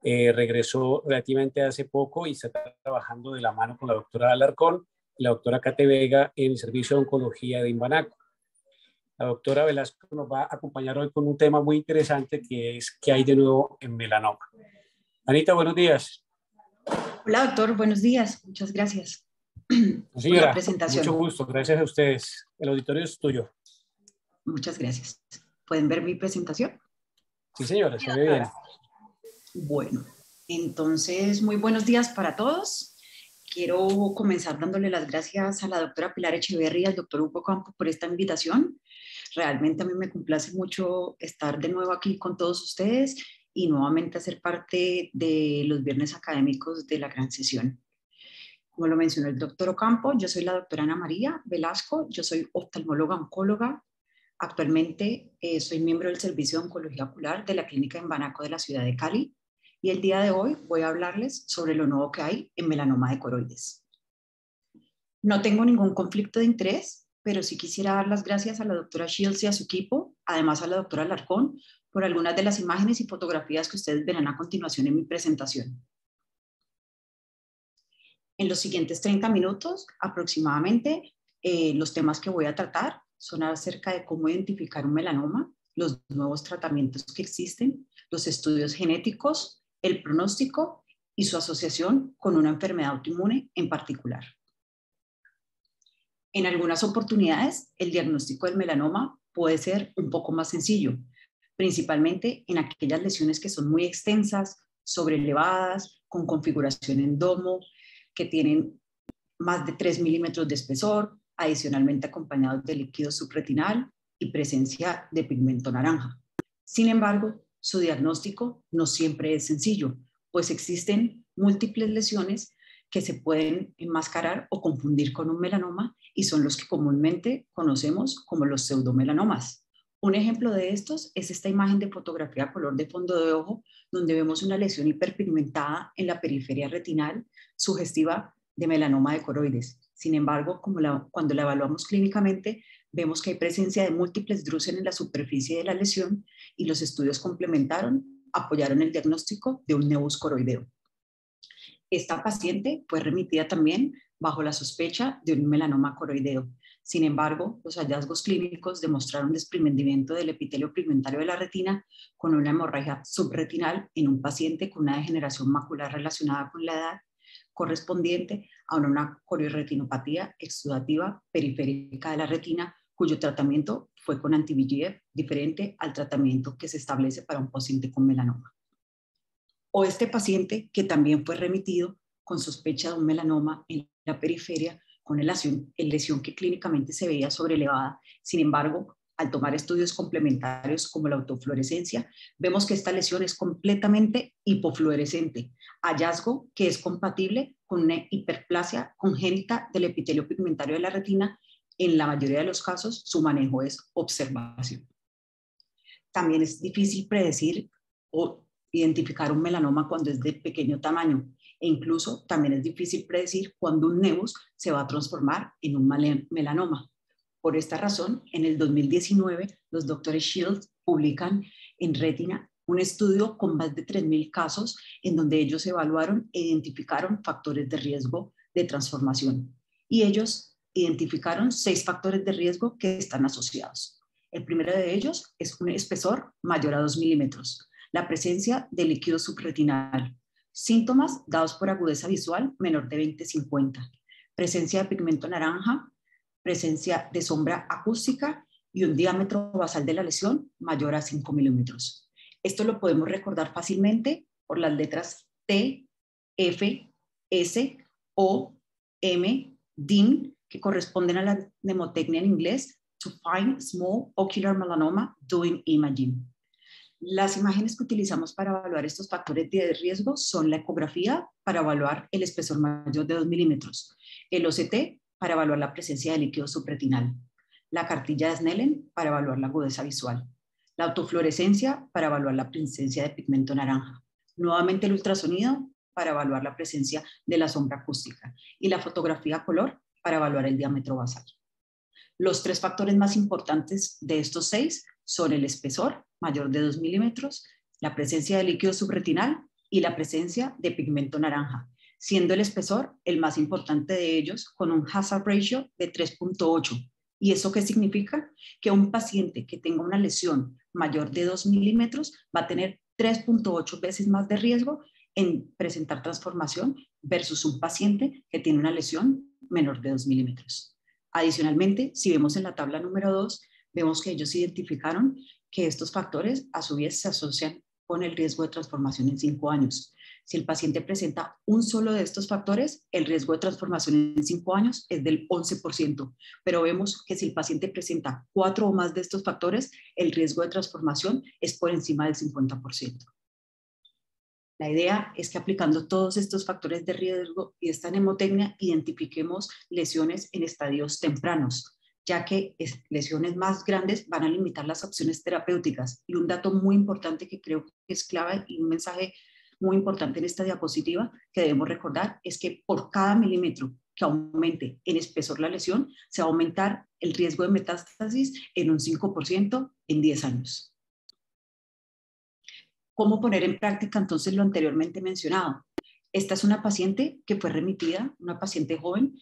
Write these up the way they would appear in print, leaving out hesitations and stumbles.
regresó relativamente hace poco y está trabajando de la mano con la doctora Alarcón y la doctora Kate Vega en el servicio de oncología de Imbanaco. La doctora Velasco nos va a acompañar hoy con un tema muy interesante que es ¿qué hay de nuevo en melanoma? Anita, buenos días. Hola, doctor, buenos días. Muchas gracias por la Señora, presentación. mucho gusto. Gracias a ustedes. El auditorio es tuyo. Muchas gracias. ¿Pueden ver mi presentación? Sí, señora, se ve bien. Bueno, entonces, muy buenos días para todos. Quiero comenzar dándole las gracias a la doctora Pilar Echeverry y al doctor Hugo Campo por esta invitación. Realmente a mí me complace mucho estar de nuevo aquí con todos ustedes y nuevamente hacer parte de los viernes académicos de la gran sesión. Como lo mencionó el doctor Ocampo, yo soy la doctora Ana María Velasco, yo soy oftalmóloga oncóloga. Actualmente soy miembro del Servicio de Oncología Ocular de la Clínica Imbanaco de la ciudad de Cali y el día de hoy voy a hablarles sobre lo nuevo que hay en melanoma de coroides. No tengo ningún conflicto de interés, pero sí quisiera dar las gracias a la doctora Shields y a su equipo, además a la doctora Alarcón, por algunas de las imágenes y fotografías que ustedes verán a continuación en mi presentación. En los siguientes 30 minutos aproximadamente, los temas que voy a tratar son acerca de cómo identificar un melanoma, los nuevos tratamientos que existen, los estudios genéticos, el pronóstico y su asociación con una enfermedad autoinmune en particular. En algunas oportunidades, el diagnóstico del melanoma puede ser un poco más sencillo, principalmente en aquellas lesiones que son muy extensas, sobrelevadas, con configuración en domo, que tienen más de 3 milímetros de espesor, adicionalmente acompañados de líquido subretinal y presencia de pigmento naranja. Sin embargo, su diagnóstico no siempre es sencillo, pues existen múltiples lesiones que se pueden enmascarar o confundir con un melanoma y son los que comúnmente conocemos como los pseudomelanomas. Un ejemplo de estos es esta imagen de fotografía a color de fondo de ojo, donde vemos una lesión hiperpigmentada en la periferia retinal sugestiva de melanoma de coroides. Sin embargo, cuando la evaluamos clínicamente, vemos que hay presencia de múltiples drusen en la superficie de la lesión y los estudios apoyaron el diagnóstico de un nevus coroideo. Esta paciente fue remitida también bajo la sospecha de un melanoma coroideo. Sin embargo, los hallazgos clínicos demostraron desprendimiento del epitelio pigmentario de la retina con una hemorragia subretinal en un paciente con una degeneración macular relacionada con la edad correspondiente a una corioretinopatía exudativa periférica de la retina, cuyo tratamiento fue con anti-VEGF, diferente al tratamiento que se establece para un paciente con melanoma. O este paciente que también fue remitido con sospecha de un melanoma en la periferia, con lesión que clínicamente se veía sobrelevada. Sin embargo, al tomar estudios complementarios como la autofluorescencia, vemos que esta lesión es completamente hipofluorescente, hallazgo que es compatible con una hiperplasia congénita del epitelio pigmentario de la retina. En la mayoría de los casos, su manejo es observación. También es difícil predecir o identificar un melanoma cuando es de pequeño tamaño e incluso también es difícil predecir cuándo un nevus se va a transformar en un melanoma. Por esta razón, en el 2019, los doctores Shields publican en Retina un estudio con más de 3.000 casos en donde ellos evaluaron e identificaron factores de riesgo de transformación. Y ellos identificaron 6 factores de riesgo que están asociados. El primero de ellos es un espesor mayor a 2 milímetros, la presencia de líquido subretinal, síntomas dados por agudeza visual menor de 20/50, presencia de pigmento naranja, presencia de sombra acústica y un diámetro basal de la lesión mayor a 5 milímetros. Esto lo podemos recordar fácilmente por las letras T, F, S, O, M, DIN, que corresponden a la mnemotecnia en inglés, to find small ocular melanoma doing imaging. Las imágenes que utilizamos para evaluar estos factores de riesgo son la ecografía para evaluar el espesor mayor de 2 milímetros, el OCT para evaluar la presencia de líquido subretinal, la cartilla de Snellen para evaluar la agudeza visual, la autofluorescencia para evaluar la presencia de pigmento naranja, nuevamente el ultrasonido para evaluar la presencia de la sombra acústica y la fotografía a color para evaluar el diámetro basal. Los 3 factores más importantes de estos 6 son el espesor mayor de 2 milímetros, la presencia de líquido subretinal y la presencia de pigmento naranja, siendo el espesor el más importante de ellos con un hazard ratio de 3.8. ¿Y eso qué significa? Que un paciente que tenga una lesión mayor de 2 milímetros va a tener 3.8 veces más de riesgo en presentar transformación versus un paciente que tiene una lesión menor de 2 milímetros. Adicionalmente, si vemos en la tabla número 2, vemos que ellos identificaron que estos factores a su vez se asocian con el riesgo de transformación en 5 años. Si el paciente presenta un solo de estos factores, el riesgo de transformación en 5 años es del 11%, pero vemos que si el paciente presenta 4 o más de estos factores, el riesgo de transformación es por encima del 50%. La idea es que aplicando todos estos factores de riesgo y esta mnemotecnia, identifiquemos lesiones en estadios tempranos, ya que lesiones más grandes van a limitar las opciones terapéuticas. Y un dato muy importante que creo que es clave y un mensaje muy importante en esta diapositiva que debemos recordar es que por cada milímetro que aumente en espesor la lesión, se va a aumentar el riesgo de metástasis en un 5% en 10 años. ¿Cómo poner en práctica entonces lo anteriormente mencionado? Esta es una paciente que fue remitida, una paciente joven,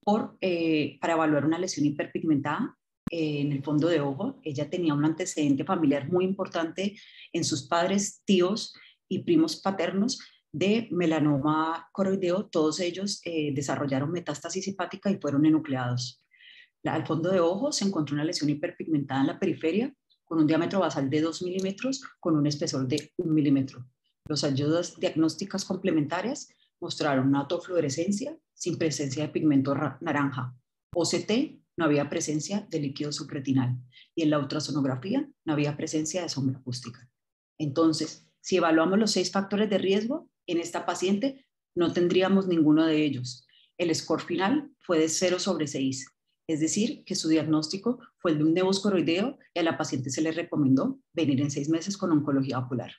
para evaluar una lesión hiperpigmentada en el fondo de ojo. Ella tenía un antecedente familiar muy importante en sus padres, tíos y primos paternos de melanoma coroideo. Todos ellos desarrollaron metástasis hepática y fueron enucleados. Al fondo de ojo se encontró una lesión hiperpigmentada en la periferia con un diámetro basal de 2 milímetros con un espesor de 1 milímetro. Los ayudas diagnósticas complementarias mostraron una autofluorescencia sin presencia de pigmento naranja. OCT, no había presencia de líquido subretinal. Y en la ultrasonografía no había presencia de sombra acústica. Entonces, si evaluamos los 6 factores de riesgo, en esta paciente no tendríamos ninguno de ellos. El score final fue de 0/6. Es decir, que su diagnóstico fue el de un nevus coroideo y a la paciente se le recomendó venir en 6 meses con oncología ocular.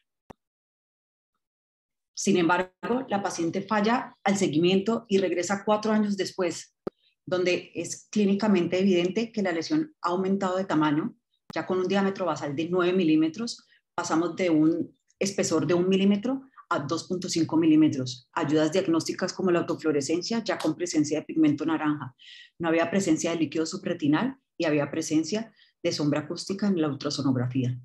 Sin embargo, la paciente falla al seguimiento y regresa 4 años después, donde es clínicamente evidente que la lesión ha aumentado de tamaño, ya con un diámetro basal de 9 milímetros, pasamos de un espesor de 1 milímetro a 2.5 milímetros. Ayudas diagnósticas como la autofluorescencia, ya con presencia de pigmento naranja. No había presencia de líquido subretinal y había presencia de sombra acústica en la ultrasonografía.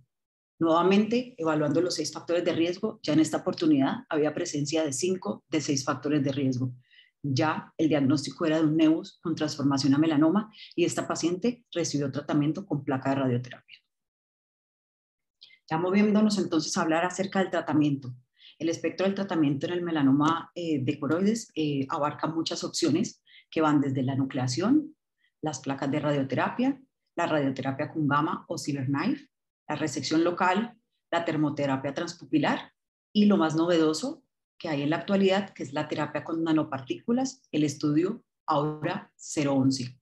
Nuevamente, evaluando los 6 factores de riesgo, ya en esta oportunidad había presencia de 5 de 6 factores de riesgo. Ya el diagnóstico era de un nevus con transformación a melanoma y esta paciente recibió tratamiento con placa de radioterapia. Ya moviéndonos entonces a hablar acerca del tratamiento. El espectro del tratamiento en el melanoma de coroides abarca muchas opciones que van desde la nucleación, las placas de radioterapia, la radioterapia con gamma o CyberKnife, la resección local, la termoterapia transpupilar y lo más novedoso que hay en la actualidad, que es la terapia con nanopartículas, el estudio Aura 011.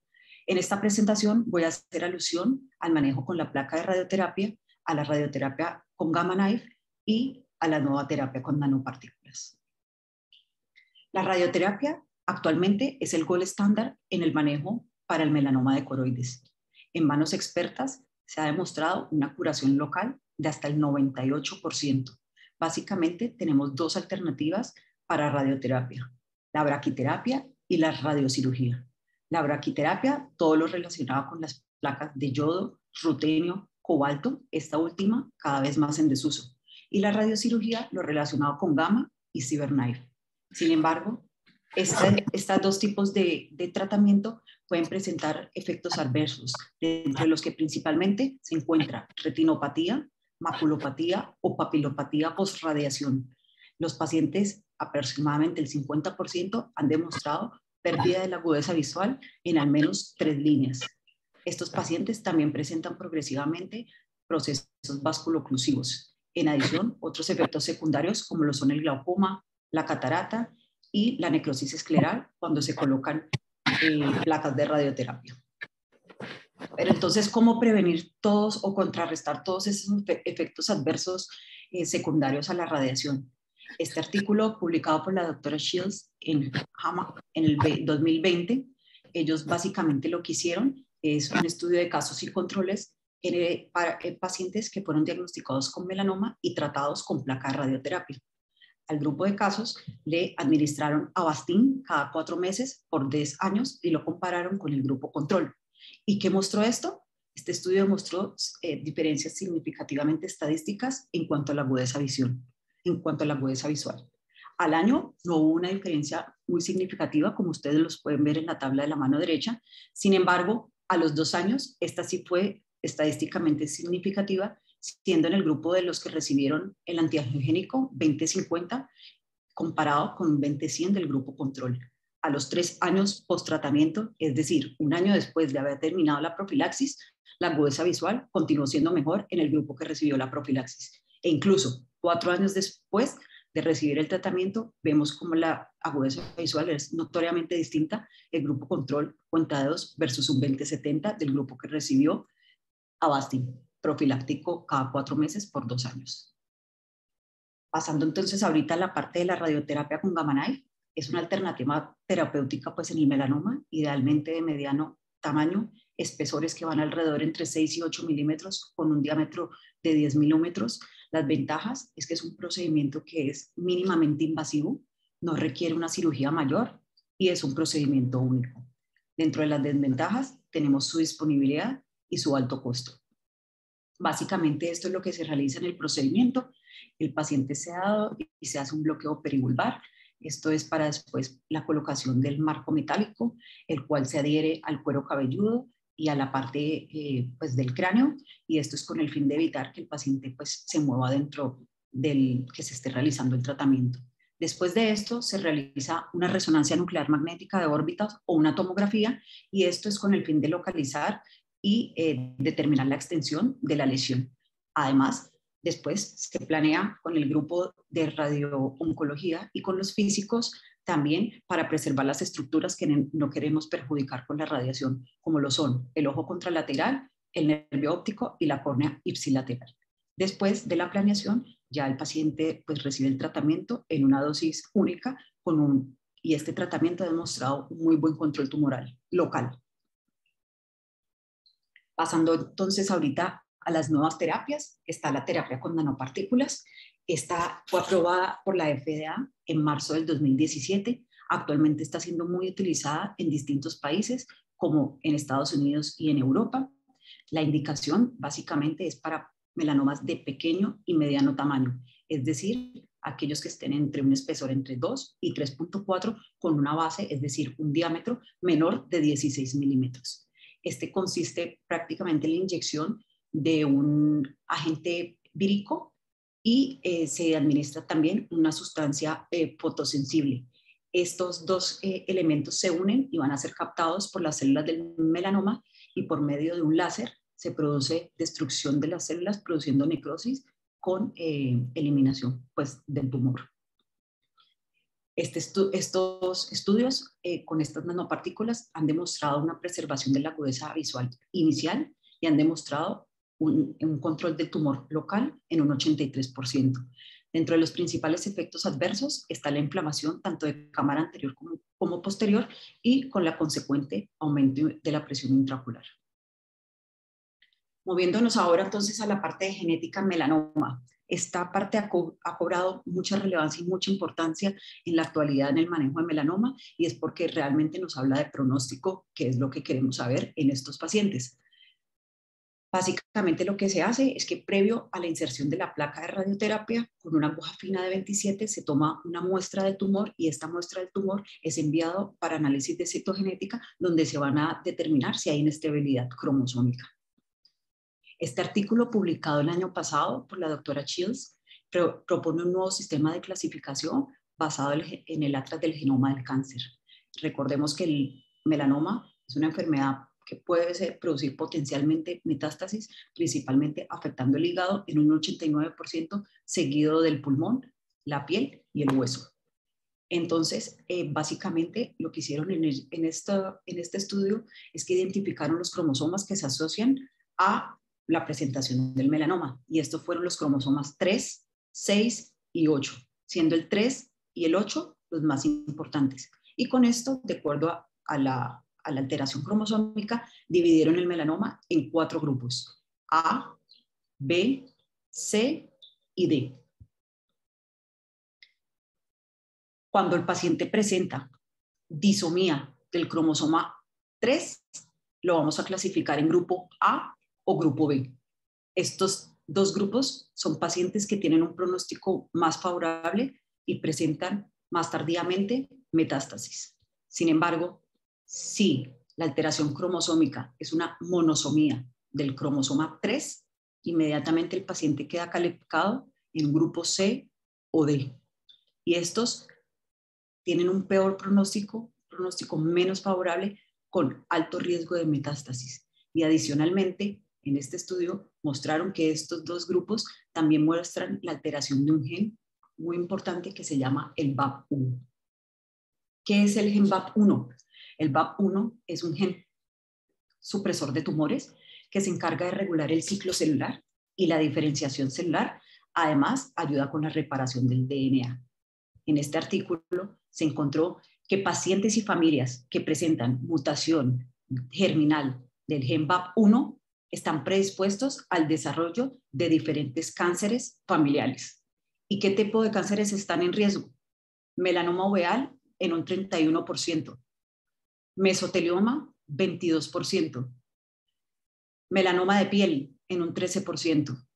En esta presentación voy a hacer alusión al manejo con la placa de radioterapia, a la radioterapia con gamma knife y a la nueva terapia con nanopartículas. La radioterapia actualmente es el gold estándar en el manejo para el melanoma de coroides. En manos expertas se ha demostrado una curación local de hasta el 98%. Básicamente tenemos 2 alternativas para radioterapia, la braquiterapia y la radiocirugía. La braquiterapia, todo lo relacionado con las placas de yodo, rutenio, cobalto, esta última cada vez más en desuso. Y la radiocirugía, lo relacionado con gamma y CyberKnife. Sin embargo, estos 2 tipos de tratamiento pueden presentar efectos adversos, entre los que principalmente se encuentra retinopatía, maculopatía o papilopatía postradiación. Los pacientes, aproximadamente el 50%, han demostrado pérdida de la agudeza visual en al menos 3 líneas. Estos pacientes también presentan progresivamente procesos vasculoclusivos. En adición, otros efectos secundarios como lo son el glaucoma, la catarata y la necrosis escleral cuando se colocan placas de radioterapia. Pero entonces, ¿cómo prevenir todos o contrarrestar todos esos efectos adversos secundarios a la radiación? Este artículo publicado por la doctora Shields en JAMA en el 2020, ellos básicamente lo que hicieron es un estudio de casos y controles para pacientes que fueron diagnosticados con melanoma y tratados con placa de radioterapia. Al grupo de casos le administraron Avastin cada 4 meses por 10 años y lo compararon con el grupo control. ¿Y qué mostró esto? Este estudio mostró diferencias significativamente estadísticas en cuanto a la agudeza visual. Al año no hubo una diferencia muy significativa, como ustedes los pueden ver en la tabla de la mano derecha. Sin embargo, a los 2 años, esta sí fue estadísticamente significativa, siendo en el grupo de los que recibieron el antiangiogénico 2050 comparado con 20-100 del grupo control. A los 3 años post-tratamiento, es decir, 1 año después de haber terminado la profilaxis, la agudeza visual continuó siendo mejor en el grupo que recibió la profilaxis. E incluso 4 años después de recibir el tratamiento, vemos como la agudeza visual es notoriamente distinta el grupo control cuentadedos versus un 2070 del grupo que recibió Avastin, profiláctico cada 4 meses por 2 años. Pasando entonces ahorita a la parte de la radioterapia con Gamma Knife, es una alternativa terapéutica pues en el melanoma, idealmente de mediano tamaño, espesores que van alrededor entre 6 y 8 milímetros con un diámetro de 10 milímetros. Las ventajas es que es un procedimiento que es mínimamente invasivo, no requiere una cirugía mayor y es un procedimiento único. Dentro de las desventajas tenemos su disponibilidad y su alto costo. Básicamente esto es lo que se realiza en el procedimiento. El paciente se ha dado y se hace un bloqueo perivulvar. Esto es para después la colocación del marco metálico, el cual se adhiere al cuero cabelludo y a la parte pues del cráneo, y esto es con el fin de evitar que el paciente pues se mueva dentro del que se esté realizando el tratamiento. Después de esto se realiza una resonancia nuclear magnética de órbitas o una tomografía, y esto es con el fin de localizar y determinar la extensión de la lesión. Además, después se planea con el grupo de radiooncología y con los físicos también para preservar las estructuras que no queremos perjudicar con la radiación, como lo son el ojo contralateral, el nervio óptico y la córnea ipsilateral. Después de la planeación, ya el paciente pues recibe el tratamiento en una dosis única y este tratamiento ha demostrado un muy buen control tumoral local. Pasando entonces ahorita a las nuevas terapias, está la terapia con nanopartículas. Esta fue aprobada por la FDA en marzo del 2017. Actualmente está siendo muy utilizada en distintos países, como en Estados Unidos y en Europa. La indicación básicamente es para melanomas de pequeño y mediano tamaño, es decir, aquellos que estén entre un espesor entre 2 y 3.4 con una base, es decir, un diámetro menor de 16 milímetros. Este consiste prácticamente en la inyección de un agente vírico y se administra también una sustancia fotosensible. Estos dos elementos se unen y van a ser captados por las células del melanoma, y por medio de un láser se produce destrucción de las células, produciendo necrosis con eliminación pues, del tumor. Estos estudios con estas nanopartículas han demostrado una preservación de la agudeza visual inicial y han demostrado un control del tumor local en un 83%. Dentro de los principales efectos adversos está la inflamación tanto de cámara anterior como posterior, y con la consecuente aumento de la presión intraocular. Moviéndonos ahora entonces a la parte de genética en melanoma. Esta parte ha cobrado mucha relevancia y mucha importancia en la actualidad en el manejo de melanoma, y es porque realmente nos habla de pronóstico, que es lo que queremos saber en estos pacientes. Básicamente lo que se hace es que previo a la inserción de la placa de radioterapia, con una aguja fina de 27 se toma una muestra del tumor, y esta muestra del tumor es enviado para análisis de citogenética, donde se van a determinar si hay inestabilidad cromosómica. Este artículo, publicado el año pasado por la doctora Shields, propone un nuevo sistema de clasificación basado en el atlas del genoma del cáncer. Recordemos que el melanoma es una enfermedad que puede producir potencialmente metástasis, principalmente afectando el hígado en un 89%, seguido del pulmón, la piel y el hueso. Entonces, básicamente lo que hicieron en este estudio es que identificaron los cromosomas que se asocian a la presentación del melanoma, y estos fueron los cromosomas 3, 6 y 8, siendo el 3 y el 8 los más importantes. Y con esto, de acuerdo a la alteración cromosómica, dividieron el melanoma en 4 grupos: A, B, C y D. Cuando el paciente presenta disomía del cromosoma 3, lo vamos a clasificar en grupo A o grupo B. Estos dos grupos son pacientes que tienen un pronóstico más favorable y presentan más tardíamente metástasis. Sin embargo, si la alteración cromosómica es una monosomía del cromosoma 3, inmediatamente el paciente queda calificado en un grupo C o D. Y estos tienen un peor pronóstico menos favorable con alto riesgo de metástasis. Y adicionalmente, en este estudio mostraron que estos dos grupos también muestran la alteración de un gen muy importante que se llama el BAP1. ¿Qué es el gen BAP1? El BAP1 es un gen supresor de tumores que se encarga de regular el ciclo celular y la diferenciación celular. Además, ayuda con la reparación del DNA. En este artículo se encontró que pacientes y familias que presentan mutación germinal del gen BAP1 están predispuestos al desarrollo de diferentes cánceres familiares. ¿Y qué tipo de cánceres están en riesgo? Melanoma uveal en un 31%, mesotelioma 22%, melanoma de piel en un 13%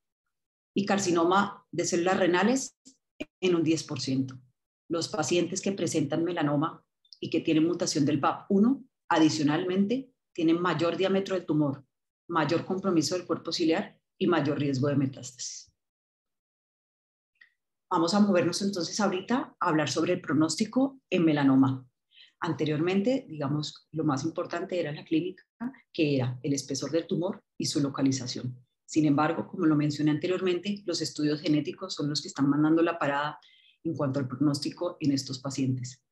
y carcinoma de células renales en un 10%. Los pacientes que presentan melanoma y que tienen mutación del BAP1, adicionalmente, tienen mayor diámetro del tumor, mayor compromiso del cuerpo ciliar y mayor riesgo de metástasis. Vamos a movernos entonces ahorita a hablar sobre el pronóstico en melanoma. Anteriormente, digamos, lo más importante era la clínica, que era el espesor del tumor y su localización. Sin embargo, como lo mencioné anteriormente, los estudios genéticos son los que están mandando la parada en cuanto al pronóstico en estos pacientes.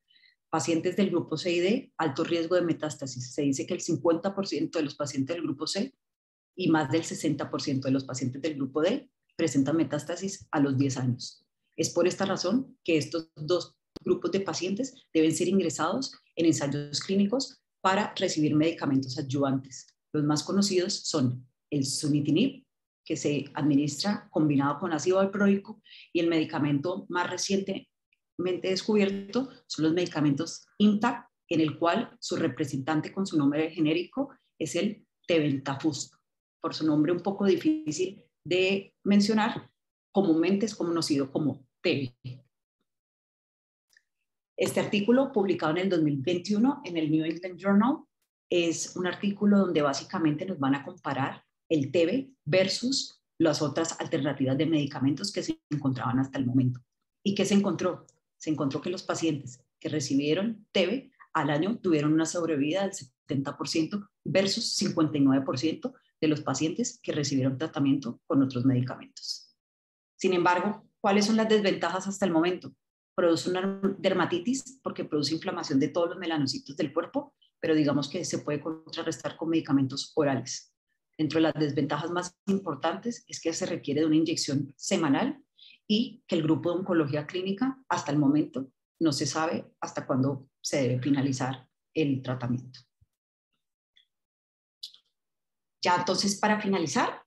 Pacientes del grupo C y D, alto riesgo de metástasis. Se dice que el 50% de los pacientes del grupo C y más del 60% de los pacientes del grupo D presentan metástasis a los 10 años. Es por esta razón que estos dos grupos de pacientes deben ser ingresados en ensayos clínicos para recibir medicamentos adyuvantes. Los más conocidos son el sunitinib, que se administra combinado con ácido valproico, y el medicamento más recientemente descubierto son los medicamentos IMTAC, en el cual su representante con su nombre genérico es el tebentafusp. Por su nombre un poco difícil de mencionar, comúnmente es conocido como TEBE. Este artículo, publicado en el 2021 en el New England Journal, es un artículo donde básicamente nos van a comparar el TEBE versus las otras alternativas de medicamentos que se encontraban hasta el momento. ¿Y qué se encontró? Se encontró que los pacientes que recibieron TEBE al año tuvieron una sobrevida del 70% versus 59% de los pacientes que recibieron tratamiento con otros medicamentos. Sin embargo, ¿cuáles son las desventajas hasta el momento? Produce una dermatitis porque produce inflamación de todos los melanocitos del cuerpo, pero digamos que se puede contrarrestar con medicamentos orales. Dentro de las desventajas más importantes es que se requiere de una inyección semanal y que el grupo de oncología clínica hasta el momento no se sabe hasta cuándo se debe finalizar el tratamiento. Ya entonces, para finalizar,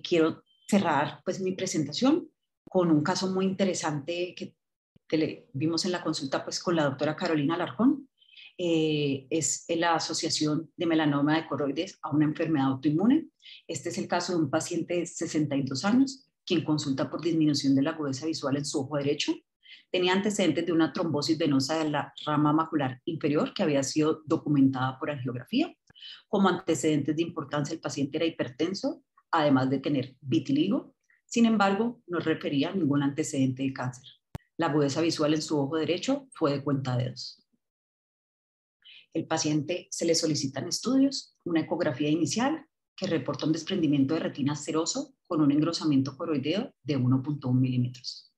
quiero cerrar pues mi presentación con un caso muy interesante que vimos en la consulta pues con la doctora Carolina Alarcón. Es la asociación de melanoma de coroides a una enfermedad autoinmune. Este es el caso de un paciente de 62 años, quien consulta por disminución de la agudeza visual en su ojo derecho. Tenía antecedentes de una trombosis venosa de la rama macular inferior que había sido documentada por angiografía. Como antecedentes de importancia, el paciente era hipertenso, además de tener vitiligo. Sin embargo, no refería a ningún antecedente de cáncer. La agudeza visual en su ojo derecho fue de cuentadedos. El paciente se le solicitan estudios, una ecografía inicial que reporta un desprendimiento de retina seroso con un engrosamiento coroideo de 1.1 milímetros.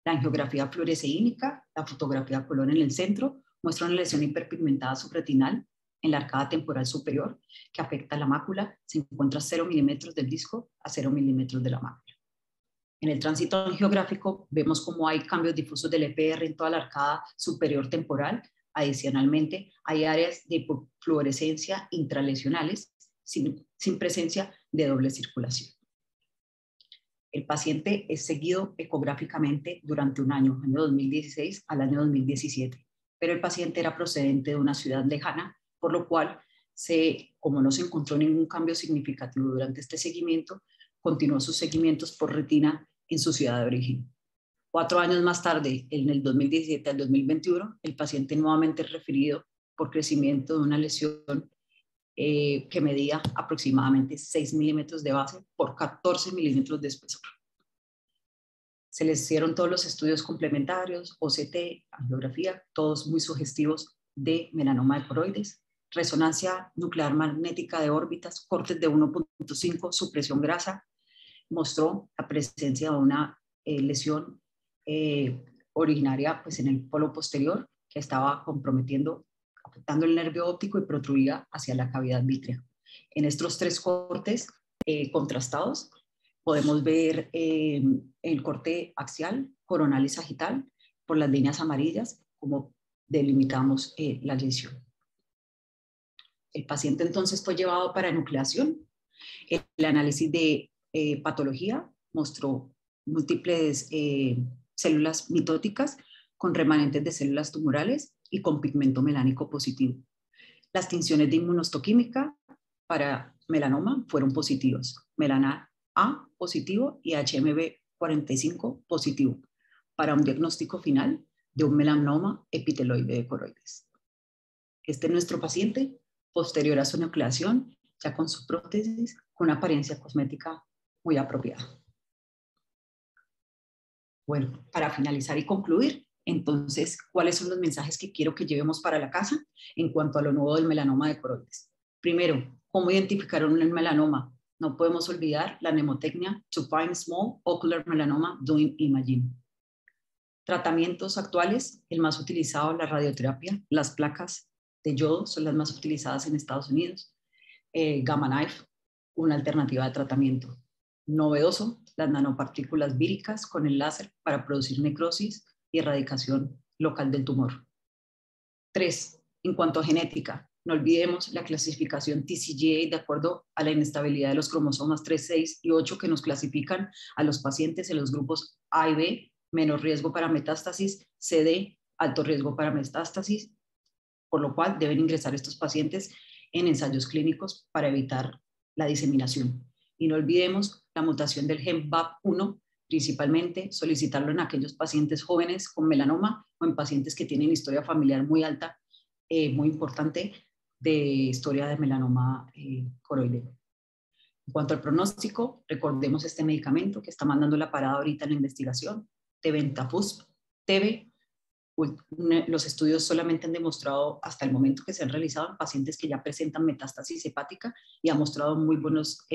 La angiografía fluoresceínica, la fotografía a color en el centro, muestra una lesión hiperpigmentada subretinal en la arcada temporal superior que afecta a la mácula. Se encuentra a 0 milímetros del disco a 0 milímetros de la mácula. En el tránsito angiográfico vemos cómo hay cambios difusos del EPR en toda la arcada superior temporal. Adicionalmente, hay áreas de fluorescencia intralesionales sin presencia de doble circulación. El paciente es seguido ecográficamente durante un año 2016 al año 2017, pero el paciente era procedente de una ciudad lejana, por lo cual, como no se encontró ningún cambio significativo durante este seguimiento, continuó sus seguimientos por retina en su ciudad de origen. 4 años más tarde, en el 2017 al 2021, el paciente nuevamente es referido por crecimiento de una lesión que medía aproximadamente 6 milímetros de base por 14 milímetros de espesor. Se les hicieron todos los estudios complementarios, OCT, angiografía, todos muy sugestivos de melanoma de coroides, resonancia nuclear magnética de órbitas, cortes de 1.5, supresión grasa, mostró la presencia de una lesión originaria pues, en el polo posterior que estaba comprometiendo, afectando el nervio óptico y protruía hacia la cavidad vítrea. En estos 3 cortes contrastados podemos ver el corte axial, coronal y sagital por las líneas amarillas, como delimitamos la lesión. El paciente entonces fue llevado para enucleación. El análisis de patología mostró múltiples células mitóticas con remanentes de células tumorales y con pigmento melánico positivo. Las tinciones de inmunohistoquímica para melanoma fueron positivas. Melana A positivo y HMB45 positivo para un diagnóstico final de un melanoma epiteloide de coroides. Este es nuestro paciente posterior a su enucleación, ya con su prótesis, con una apariencia cosmética muy apropiada. Bueno, para finalizar y concluir, entonces, ¿cuáles son los mensajes que quiero que llevemos para la casa en cuanto a lo nuevo del melanoma de coroides? Primero, ¿cómo identificar un melanoma? No podemos olvidar la mnemotecnia to find small ocular melanoma doing imaging. Tratamientos actuales, el más utilizado, la radioterapia, las placas de yodo son las más utilizadas en Estados Unidos. Gamma Knife, una alternativa de tratamiento. Novedoso, las nanopartículas víricas con el láser para producir necrosis y erradicación local del tumor. 3. En cuanto a genética, no olvidemos la clasificación TCGA de acuerdo a la inestabilidad de los cromosomas 3, 6 y 8 que nos clasifican a los pacientes en los grupos A y B, menor riesgo para metástasis, CD, alto riesgo para metástasis, por lo cual deben ingresar estos pacientes en ensayos clínicos para evitar la diseminación. Y no olvidemos la mutación del gen BAP1, principalmente solicitarlo en aquellos pacientes jóvenes con melanoma o en pacientes que tienen historia familiar muy alta, muy importante, de historia de melanoma coroideo. En cuanto al pronóstico, recordemos este medicamento que está mandando la parada ahorita en la investigación, Tebentafusp, TB. Los estudios solamente han demostrado hasta el momento que se han realizado en pacientes que ya presentan metástasis hepática y ha mostrado muy buenos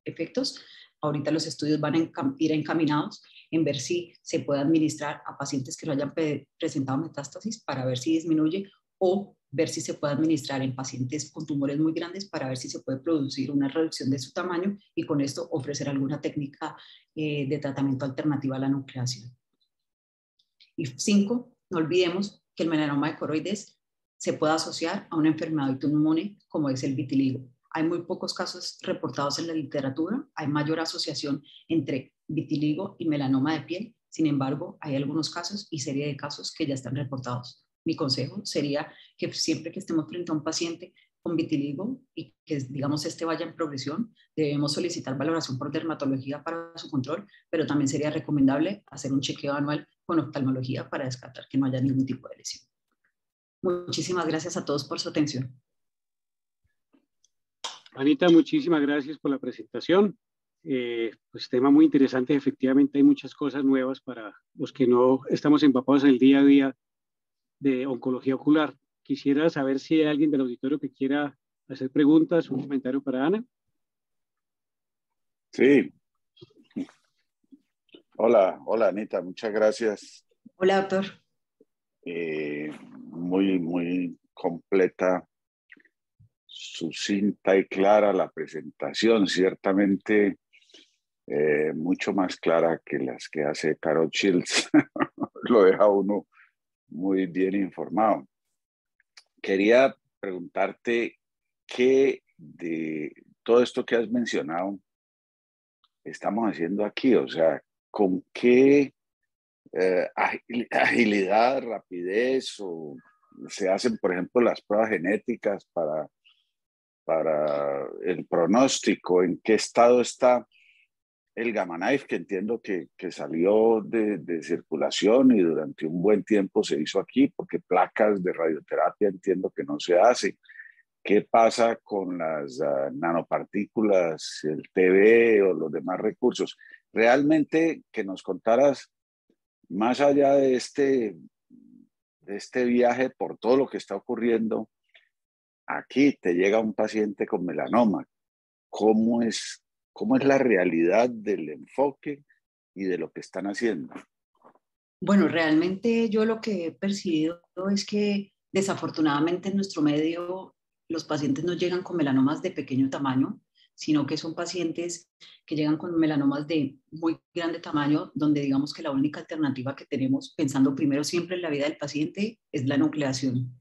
efectos. Ahorita los estudios van a ir encaminados en ver si se puede administrar a pacientes que no hayan presentado metástasis para ver si disminuye o ver si se puede administrar en pacientes con tumores muy grandes para ver si se puede producir una reducción de su tamaño y con esto ofrecer alguna técnica de tratamiento alternativa a la nucleación. Y 5, no olvidemos que el melanoma de coroides se puede asociar a una enfermedad autoinmune como es el vitiligo. Hay muy pocos casos reportados en la literatura, hay mayor asociación entre vitiligo y melanoma de piel, sin embargo, hay algunos casos y serie de casos que ya están reportados. Mi consejo sería que siempre que estemos frente a un paciente con vitiligo y que, digamos, vaya en progresión, debemos solicitar valoración por dermatología para su control, pero también sería recomendable hacer un chequeo anual con oftalmología para descartar que no haya ningún tipo de lesión. Muchísimas gracias a todos por su atención. Anita, muchísimas gracias por la presentación. Pues tema muy interesante. Efectivamente hay muchas cosas nuevas para los que no estamos empapados en el día a día de oncología ocular. Quisiera saber si hay alguien del auditorio que quiera hacer preguntas, un comentario para Ana. Sí. Hola Anita, muchas gracias. Hola, doctor. Muy completa, sucinta y clara la presentación, ciertamente mucho más clara que las que hace Carol Shields. Lo deja uno muy bien informado. Quería preguntarte qué de todo esto que has mencionado, estamos haciendo aquí? O sea, ¿con qué agilidad, rapidez o se hacen, por ejemplo, las pruebas genéticas para el pronóstico? ¿En qué estado está el Gamma Knife, que entiendo que salió de circulación y durante un buen tiempo se hizo aquí, porque placas de radioterapia entiendo que no se hacen? ¿Qué pasa con las nanopartículas, el TB o los demás recursos? Realmente que nos contaras, más allá de este viaje por todo lo que está ocurriendo, aquí te llega un paciente con melanoma. ¿Cómo cómo es la realidad del enfoque y de lo que están haciendo? Bueno, realmente yo lo que he percibido es que desafortunadamente en nuestro medio los pacientes no llegan con melanomas de pequeño tamaño, sino que son pacientes que llegan con melanomas de muy grande tamaño, donde digamos que la única alternativa que tenemos, pensando primero siempre en la vida del paciente, es la nucleación.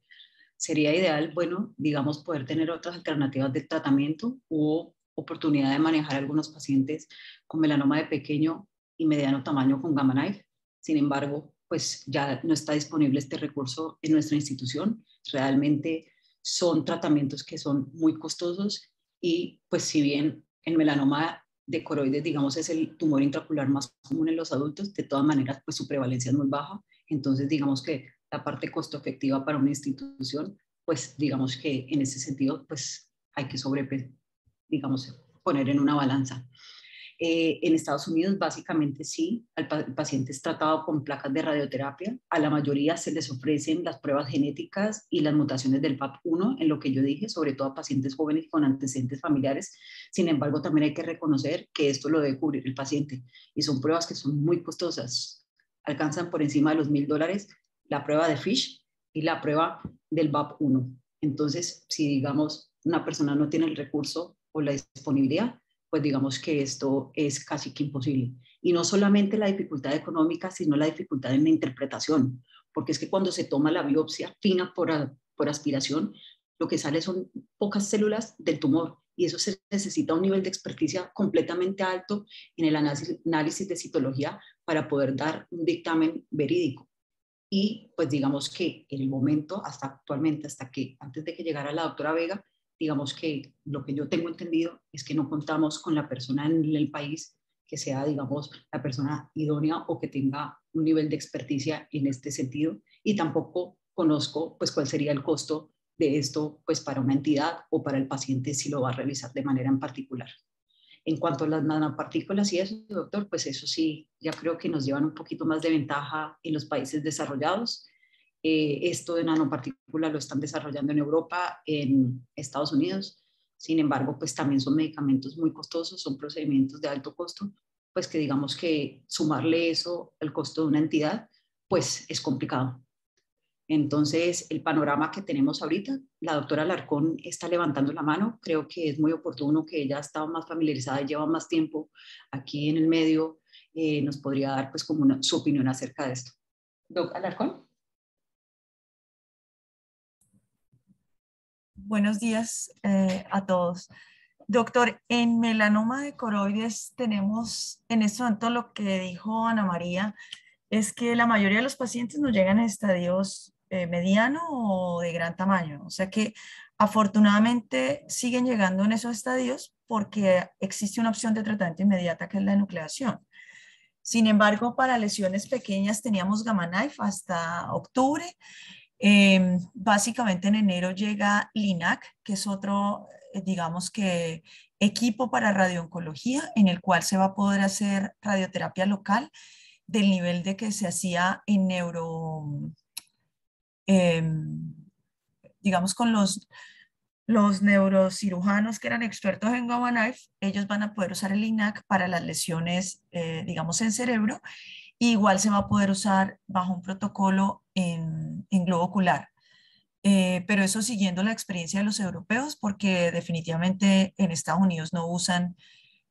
Sería ideal, bueno, digamos, poder tener otras alternativas de tratamiento o oportunidad de manejar algunos pacientes con melanoma de pequeño y mediano tamaño con Gamma Knife. Sin embargo, pues ya no está disponible este recurso en nuestra institución. Realmente son tratamientos que son muy costosos y pues si bien el melanoma de coroides, digamos, es el tumor intraocular más común en los adultos, de todas maneras, pues su prevalencia es muy baja. Entonces, digamos que la parte costo efectiva para una institución, pues digamos que en ese sentido, pues hay que digamos, poner en una balanza. En Estados Unidos, básicamente sí, el paciente es tratado con placas de radioterapia. A la mayoría se les ofrecen las pruebas genéticas y las mutaciones del PAP1, en lo que yo dije, sobre todo a pacientes jóvenes con antecedentes familiares. Sin embargo, también hay que reconocer que esto lo debe cubrir el paciente y son pruebas que son muy costosas. Alcanzan por encima de los $1,000 la prueba de FISH y la prueba del BAP1. Entonces, si digamos una persona no tiene el recurso o la disponibilidad, pues digamos que esto es casi que imposible. Y no solamente la dificultad económica, sino la dificultad en la interpretación, porque es que cuando se toma la biopsia fina por aspiración, lo que sale son pocas células del tumor y eso se necesita un nivel de experticia completamente alto en el análisis de citología para poder dar un dictamen verídico. Y pues digamos que en el momento, hasta actualmente, antes de que llegara la doctora Vega, digamos que lo que yo tengo entendido es que no contamos con la persona en el país que sea, digamos, la persona idónea o que tenga un nivel de experticia en este sentido. Y tampoco conozco pues cuál sería el costo de esto pues para una entidad o para el paciente si lo va a realizar de manera en particular. En cuanto a las nanopartículas y eso, doctor, pues eso sí, ya creo que nos llevan un poquito más de ventaja en los países desarrollados. Esto de nanopartículas lo están desarrollando en Europa, en Estados Unidos. Sin embargo, pues también son medicamentos muy costosos, son procedimientos de alto costo, pues que digamos que sumarle eso al costo de una entidad, pues es complicado. Entonces, el panorama que tenemos ahorita, la doctora Alarcón está levantando la mano, creo que es muy oportuno que ella ha estado más familiarizada y lleva más tiempo aquí en el medio, nos podría dar pues como su opinión acerca de esto. Doc Alarcón. Buenos días a todos. Doctor, en melanoma de coroides tenemos en este momento lo que dijo Ana María, es que la mayoría de los pacientes nos llegan a estadios mediano o de gran tamaño. O sea que afortunadamente siguen llegando en esos estadios porque existe una opción de tratamiento inmediata que es la enucleación. Sin embargo, para lesiones pequeñas teníamos Gamma Knife hasta octubre. Básicamente en enero llega LINAC, que es otro, digamos que, equipo para radiooncología en el cual se va a poder hacer radioterapia local del nivel de que se hacía en eh, digamos con los neurocirujanos que eran expertos en Gamma Knife, ellos van a poder usar el LINAC para las lesiones, digamos, en cerebro. Igual se va a poder usar bajo un protocolo en globo ocular. Pero eso siguiendo la experiencia de los europeos, porque definitivamente en Estados Unidos no usan,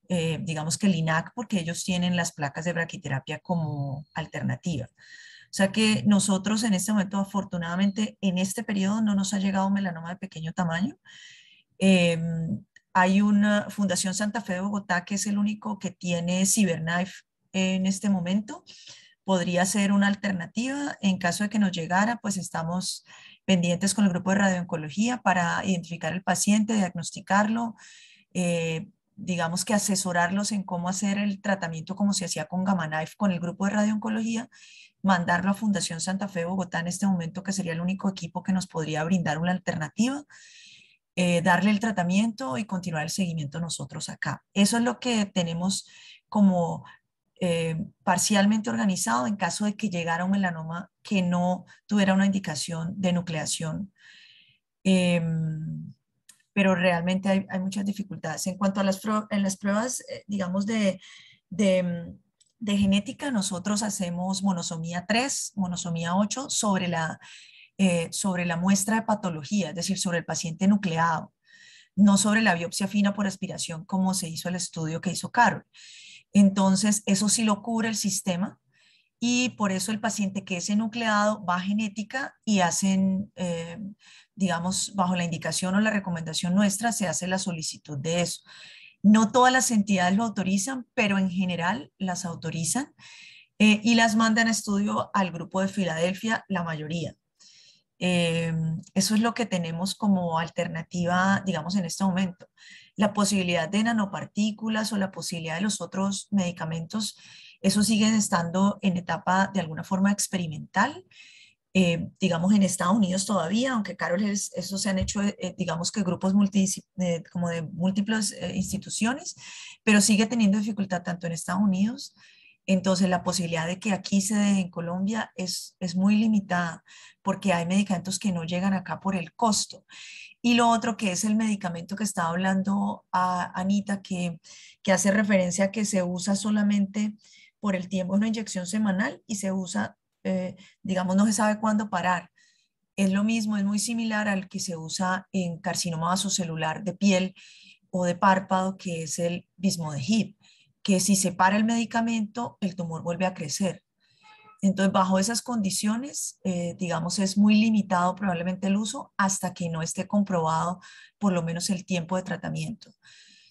digamos que el INAC, porque ellos tienen las placas de braquiterapia como alternativa. O sea que nosotros en este momento, afortunadamente, en este periodo no nos ha llegado melanoma de pequeño tamaño. Eh, Hay una Fundación Santa Fe de Bogotá, que es el único que tiene CyberKnife en este momento. Podría ser una alternativa. En caso de que nos llegara, pues estamos pendientes con el grupo de radiooncología para identificar al paciente, diagnosticarlo, digamos que asesorarlos en cómo hacer el tratamiento como se hacía con Gamma Knife con el grupo de radiooncología, mandarlo a Fundación Santa Fe de Bogotá en este momento, que sería el único equipo que nos podría brindar una alternativa, darle el tratamiento y continuar el seguimiento nosotros acá. Eso es lo que tenemos como parcialmente organizado en caso de que llegara un melanoma que no tuviera una indicación de nucleación. Pero realmente hay muchas dificultades. En cuanto a las pruebas, digamos, de genética, nosotros hacemos monosomía 3, monosomía 8 sobre la muestra de patología, es decir, sobre el paciente nucleado, no sobre la biopsia fina por aspiración, como se hizo el estudio que hizo Carol. Entonces, eso sí lo cubre el sistema, y por eso el paciente que es enucleado va a genética y hacen, digamos, bajo la indicación o la recomendación nuestra, se hace la solicitud de eso. No todas las entidades lo autorizan, pero en general las autorizan, y las mandan a estudio al grupo de Filadelfia, la mayoría. Eso es lo que tenemos como alternativa, digamos, en este momento. La posibilidad de nanopartículas o la posibilidad de los otros medicamentos, eso siguen estando en etapa de alguna forma experimental. Digamos, en Estados Unidos todavía, aunque Carol, eso se han hecho, digamos que grupos como de múltiples instituciones, pero sigue teniendo dificultad tanto en Estados Unidos. Entonces, la posibilidad de que aquí se dé en Colombia es muy limitada, porque hay medicamentos que no llegan acá por el costo. Y lo otro, que es el medicamento que estaba hablando a Anita, que hace referencia a que se usa solamente por el tiempo de una inyección semanal y se usa, digamos, no se sabe cuándo parar. Es lo mismo, es muy similar al que se usa en carcinoma vasocelular de piel o de párpado, que es el Vismodegib, que si se para el medicamento, el tumor vuelve a crecer. Entonces, bajo esas condiciones, digamos, es muy limitado probablemente el uso hasta que no esté comprobado por lo menos el tiempo de tratamiento.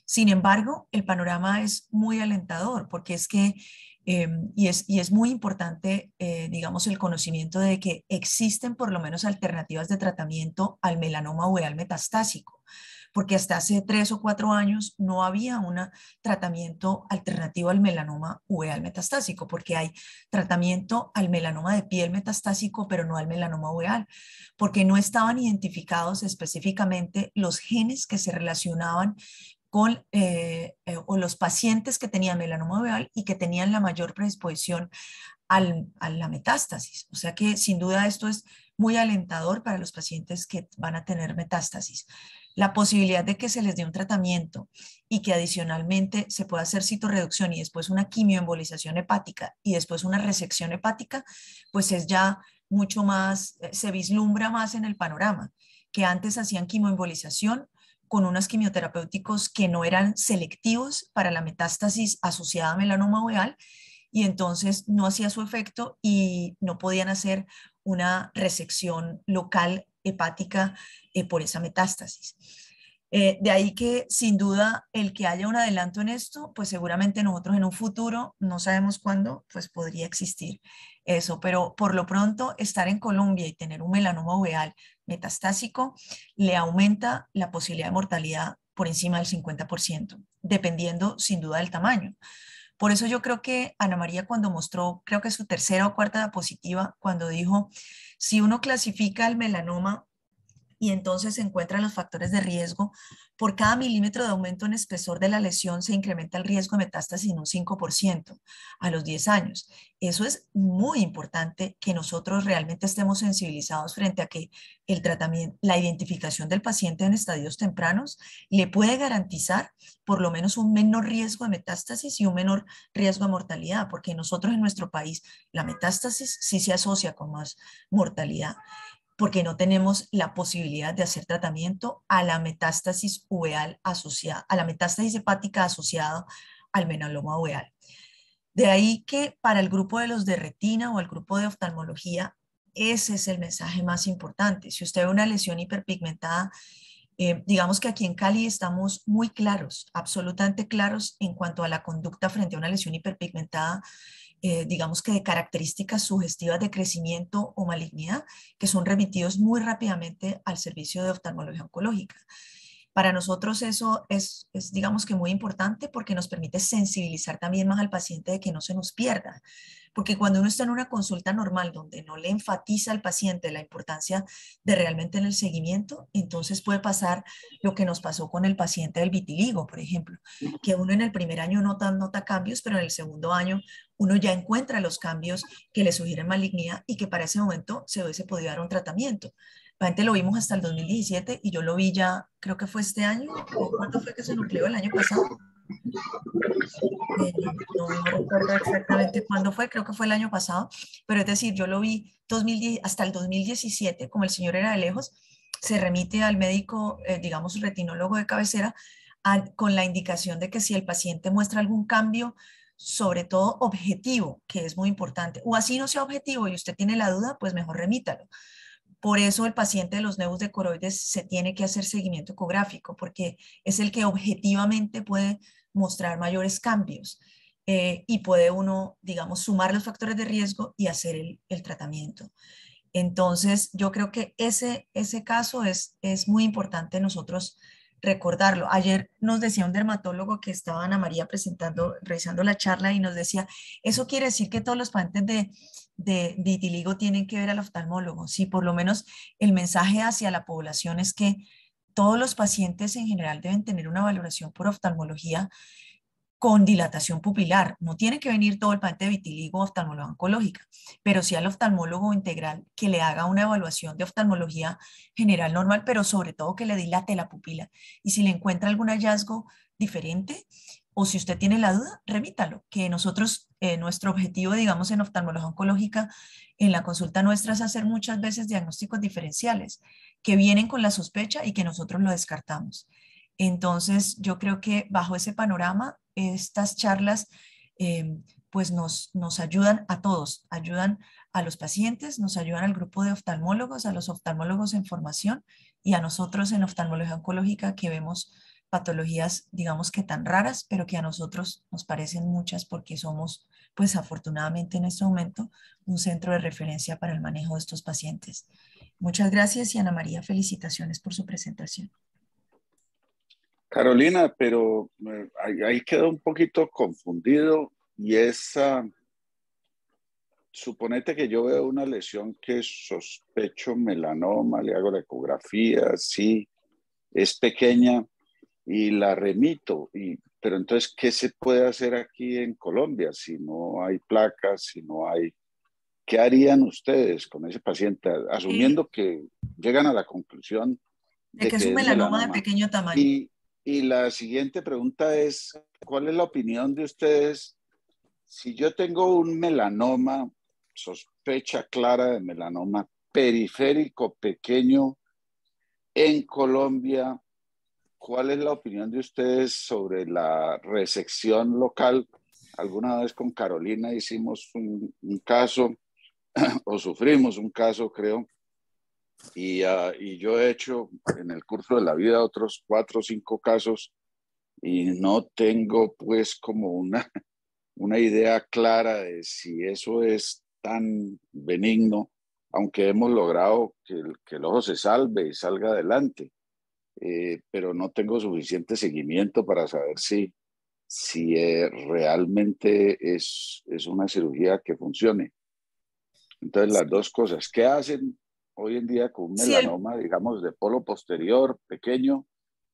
Sin embargo, el panorama es muy alentador, porque es que, y es muy importante, digamos, el conocimiento de que existen por lo menos alternativas de tratamiento al melanoma uveal metastásico, porque hasta hace 3 o 4 años no había un tratamiento alternativo al melanoma uveal metastásico, porque hay tratamiento al melanoma de piel metastásico, pero no al melanoma uveal, porque no estaban identificados específicamente los genes que se relacionaban con o los pacientes que tenían melanoma uveal y que tenían la mayor predisposición a la metástasis. O sea que sin duda esto es muy alentador para los pacientes que van a tener metástasis. La posibilidad de que se les dé un tratamiento y que adicionalmente se pueda hacer citorreducción y después una quimioembolización hepática y después una resección hepática, pues es ya mucho más, se vislumbra más en el panorama, que antes hacían quimioembolización con unos quimioterapéuticos que no eran selectivos para la metástasis asociada a melanoma uveal, y entonces no hacía su efecto y no podían hacer una resección local hepática por esa metástasis. De ahí que sin duda el que haya un adelanto en esto, pues seguramente nosotros en un futuro, no sabemos cuándo, pues podría existir eso, pero por lo pronto estar en Colombia y tener un melanoma uveal metastásico le aumenta la posibilidad de mortalidad por encima del 50%, dependiendo sin duda del tamaño. Por eso yo creo que Ana María, cuando mostró, creo que su tercera o cuarta diapositiva, cuando dijo, si uno clasifica el melanoma y entonces se encuentran los factores de riesgo, por cada milímetro de aumento en espesor de la lesión se incrementa el riesgo de metástasis en un 5% a los 10 años. Eso es muy importante, que nosotros realmente estemos sensibilizados frente a que el tratamiento, la identificación del paciente en estadios tempranos le puede garantizar por lo menos un menor riesgo de metástasis y un menor riesgo de mortalidad, porque nosotros en nuestro país la metástasis sí se asocia con más mortalidad, porque no tenemos la posibilidad de hacer tratamiento a la metástasis uveal asociada, a la metástasis hepática asociada al melanoma uveal. De ahí que para el grupo de los de retina o el grupo de oftalmología, ese es el mensaje más importante. Si usted ve una lesión hiperpigmentada Digamos que aquí en Cali estamos muy claros, absolutamente claros en cuanto a la conducta frente a una lesión hiperpigmentada, digamos que de características sugestivas de crecimiento o malignidad, que son remitidos muy rápidamente al servicio de oftalmología oncológica. Para nosotros eso es, digamos que muy importante porque nos permite sensibilizar también más al paciente de que no se nos pierda. Porque cuando uno está en una consulta normal donde no le enfatiza al paciente la importancia de realmente en el seguimiento, entonces puede pasar lo que nos pasó con el paciente del vitiligo, por ejemplo, que uno en el primer año nota cambios, pero en el segundo año uno ya encuentra los cambios que le sugieren malignidad y que para ese momento se hubiese podido dar un tratamiento. Realmente lo vimos hasta el 2017 y yo lo vi ya, creo que fue este año. ¿Cuándo fue que se nucleó? ¿El año pasado? No recuerdo exactamente cuándo fue, creo que fue el año pasado, pero es decir, yo lo vi 2010, hasta el 2017, como el señor era de lejos, se remite al médico, digamos, retinólogo de cabecera, con la indicación de que si el paciente muestra algún cambio, sobre todo objetivo, que es muy importante, o así no sea objetivo y usted tiene la duda, pues mejor remítalo. Por eso el paciente de los nevus de coroides se tiene que hacer seguimiento ecográfico, porque es el que objetivamente puede mostrar mayores cambios y puede uno, digamos, sumar los factores de riesgo y hacer el tratamiento. Entonces, yo creo que ese caso es muy importante nosotros recordarlo. Ayer nos decía un dermatólogo que estaba Ana María revisando la charla y nos decía, eso quiere decir que todos los pacientes de vitiligo tienen que ver al oftalmólogo. Sí, por lo menos el mensaje hacia la población es que todos los pacientes en general deben tener una valoración por oftalmología con dilatación pupilar. No tiene que venir todo el paciente de vitiligo a oftalmología oncológica, pero sí al oftalmólogo integral que le haga una evaluación de oftalmología general normal, pero sobre todo que le dilate la pupila. Y si le encuentra algún hallazgo diferente o si usted tiene la duda, remítalo, que nosotros, nuestro objetivo, digamos, en oftalmología oncológica, en la consulta nuestra es hacer muchas veces diagnósticos diferenciales que vienen con la sospecha y que nosotros lo descartamos. Entonces, yo creo que bajo ese panorama, estas charlas pues nos ayudan a todos, ayudan a los pacientes, nos ayudan al grupo de oftalmólogos, a los oftalmólogos en formación y a nosotros en oftalmología oncológica que vemos patologías, digamos que tan raras, pero que a nosotros nos parecen muchas porque somos, pues afortunadamente en este momento, un centro de referencia para el manejo de estos pacientes. Muchas gracias y Ana María, felicitaciones por su presentación. Carolina, pero ahí quedó un poquito confundido y suponete que yo veo una lesión que sospecho melanoma, le hago la ecografía, sí, es pequeña y la remito, pero entonces, ¿qué se puede hacer aquí en Colombia si no hay placas, si no hay... ¿Qué harían ustedes con ese paciente, asumiendo que llegan a la conclusión de que es que un es melanoma de melanoma? pequeño tamaño. Y la siguiente pregunta es, ¿cuál es la opinión de ustedes? Si yo tengo un melanoma, sospecha clara de melanoma periférico pequeño en Colombia, ¿cuál es la opinión de ustedes sobre la resección local? Alguna vez con Carolina hicimos un caso, o sufrimos un caso, creo, y yo he hecho en el curso de la vida otros 4 o 5 casos y no tengo pues como una idea clara de si eso es tan benigno, aunque hemos logrado que el ojo se salve y salga adelante, pero no tengo suficiente seguimiento para saber si realmente es una cirugía que funcione. Entonces, las dos cosas. ¿Qué hacen hoy en día con un melanoma, digamos, de polo posterior, pequeño?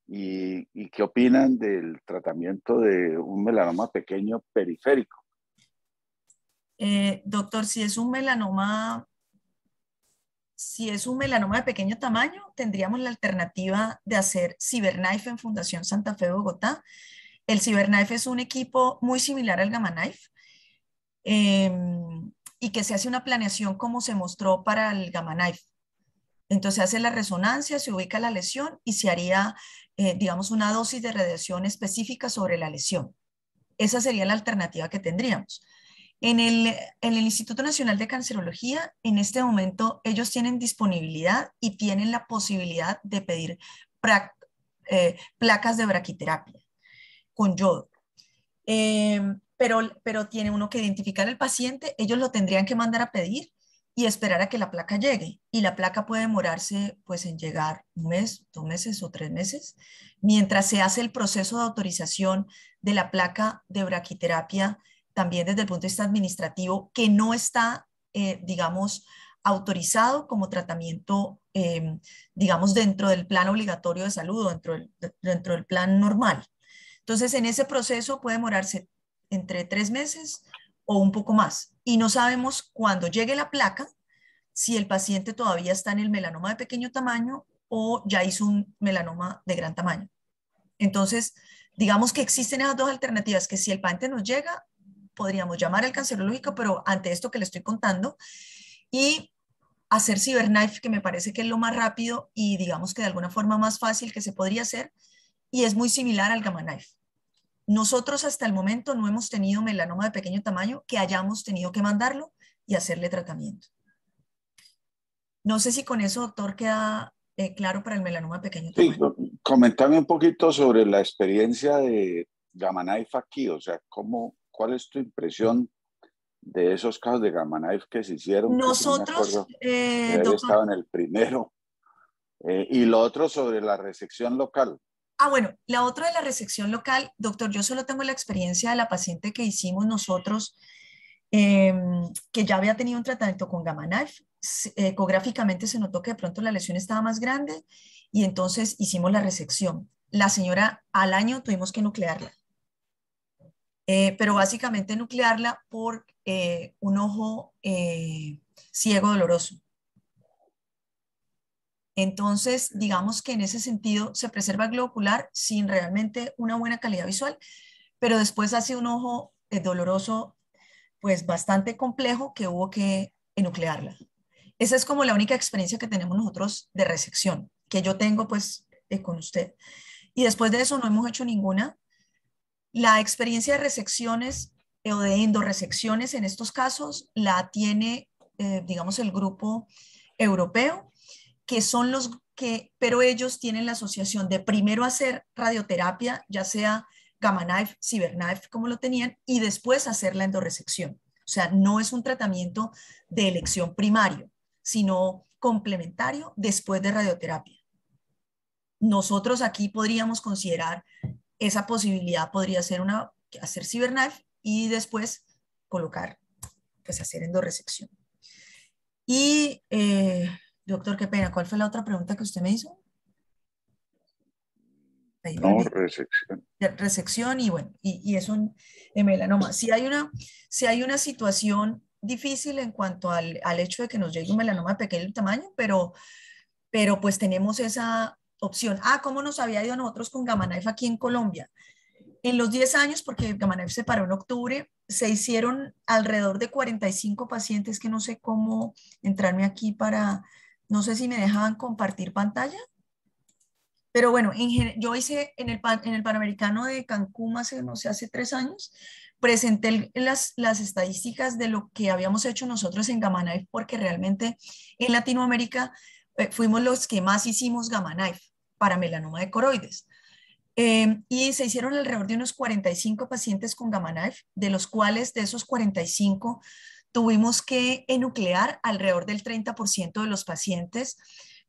¿Y qué opinan del tratamiento de un melanoma pequeño periférico? Doctor, si es un melanoma de pequeño tamaño, tendríamos la alternativa de hacer CyberKnife en Fundación Santa Fe de Bogotá. El CyberKnife es un equipo muy similar al Gamma Knife y que se hace una planeación como se mostró para el Gamma Knife. Entonces se hace la resonancia, se ubica la lesión y se haría, digamos, una dosis de radiación específica sobre la lesión. Esa sería la alternativa que tendríamos. En el Instituto Nacional de Cancerología, en este momento, ellos tienen disponibilidad y tienen la posibilidad de pedir placas de braquiterapia con yodo. Pero tiene uno que identificar al paciente, ellos lo tendrían que mandar a pedir y esperar a que la placa llegue. Y la placa puede demorarse pues en llegar 1 mes, 2 meses o 3 meses, mientras se hace el proceso de autorización de la placa de braquiterapia, también desde el punto de vista administrativo, que no está, digamos, autorizado como tratamiento, digamos, dentro del plan obligatorio de salud o dentro del plan normal. Entonces, en ese proceso puede demorarse entre 3 meses o un poco más. Y no sabemos cuando llegue la placa si el paciente todavía está en el melanoma de pequeño tamaño o ya hizo un melanoma de gran tamaño. Entonces, digamos que existen esas dos alternativas, que si el paciente nos llega, podríamos llamar al cancerológico, pero ante esto que le estoy contando, y hacer CyberKnife, que me parece que es lo más rápido y digamos que de alguna forma más fácil que se podría hacer, y es muy similar al Gamma Knife. Nosotros hasta el momento no hemos tenido melanoma de pequeño tamaño que hayamos tenido que mandarlo y hacerle tratamiento. No sé si con eso, doctor, queda claro para el melanoma de pequeño tamaño. Sí, comentame un poquito sobre la experiencia de Gamma Knife aquí, o sea, ¿cuál es tu impresión de esos casos de Gamma Knife que se hicieron? Que yo me Nosotros, acuerdo de haber doctor. estado en el primero. Y lo otro sobre la resección local. Bueno, la otra de la resección local, doctor, yo solo tengo la experiencia de la paciente que hicimos nosotros, que ya había tenido un tratamiento con Gamma Knife. Ecográficamente se notó que de pronto la lesión estaba más grande y entonces hicimos la resección. La señora al año tuvimos que nuclearla, pero básicamente nuclearla por un ojo ciego doloroso. Entonces, digamos que en ese sentido se preserva el globo ocular sin realmente una buena calidad visual, pero después hace un ojo doloroso, pues bastante complejo, que hubo que enuclearla. Esa es como la única experiencia que tenemos nosotros de resección, que yo tengo pues con usted. Y después de eso no hemos hecho ninguna. La experiencia de resecciones o de endoresecciones en estos casos la tiene, digamos, el grupo europeo, que son los que, pero ellos tienen la asociación de primero hacer radioterapia, ya sea Gamma Knife, CyberKnife, como lo tenían, y después hacer la endoresección. O sea, no es un tratamiento de elección primario, sino complementario después de radioterapia. Nosotros aquí podríamos considerar esa posibilidad, podría ser hacer CyberKnife y después colocar, pues hacer endoresección. Y doctor, qué pena, ¿cuál fue la otra pregunta que usted me hizo? No, resección. Resección y bueno, y eso en melanoma. Si hay una situación difícil en cuanto al hecho de que nos llegue un melanoma de pequeño tamaño, pero pues tenemos esa opción. ¿Cómo nos había ido a nosotros con Gamma Knife aquí en Colombia? En los 10 años, porque Gamma Knife se paró en octubre, se hicieron alrededor de 45 pacientes, que no sé cómo entrarme aquí para, no sé si me dejaban compartir pantalla. Pero bueno, yo hice en el Panamericano de Cancún hace 3 años, presenté las estadísticas de lo que habíamos hecho nosotros en Gamma Knife, porque realmente en Latinoamérica fuimos los que más hicimos Gamma Knife para melanoma de coroides. Y se hicieron alrededor de unos 45 pacientes con Gamma Knife, de los cuales de esos 45 tuvimos que enuclear alrededor del 30% de los pacientes,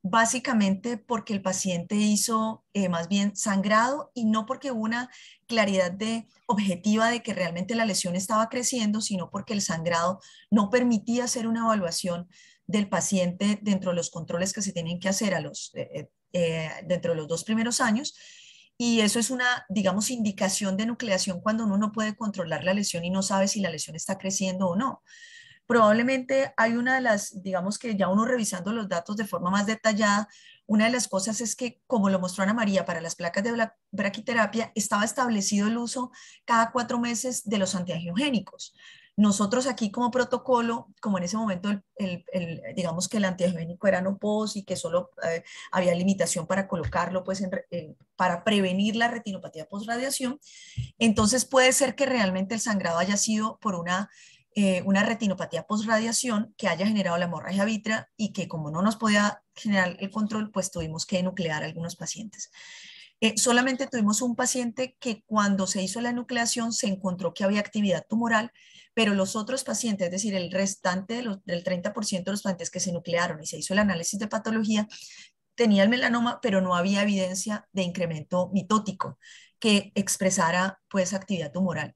básicamente porque el paciente hizo más bien sangrado y no porque hubo una claridad objetiva de que realmente la lesión estaba creciendo, sino porque el sangrado no permitía hacer una evaluación del paciente dentro de los controles que se tienen que hacer dentro de los 2 primeros años. Y eso es una, digamos, indicación de nucleación cuando uno no puede controlar la lesión y no sabe si la lesión está creciendo o no. Probablemente hay una de las, digamos que ya uno revisando los datos de forma más detallada, una de las cosas es que, como lo mostró Ana María, para las placas de braquiterapia estaba establecido el uso cada 4 meses de los antiangiogénicos. Nosotros aquí como protocolo, como en ese momento digamos que el antiangiogénico era no pos y que solo había limitación para colocarlo pues para prevenir la retinopatía postradiación, entonces puede ser que realmente el sangrado haya sido por una retinopatía postradiación que haya generado la hemorragia vítrea y que como no nos podía generar el control, pues tuvimos que nuclear a algunos pacientes. Solamente tuvimos un paciente que cuando se hizo la enucleación se encontró que había actividad tumoral, pero los otros pacientes, es decir, el restante del 30% de los pacientes que se nuclearon y se hizo el análisis de patología, tenía el melanoma, pero no había evidencia de incremento mitótico que expresara pues actividad tumoral.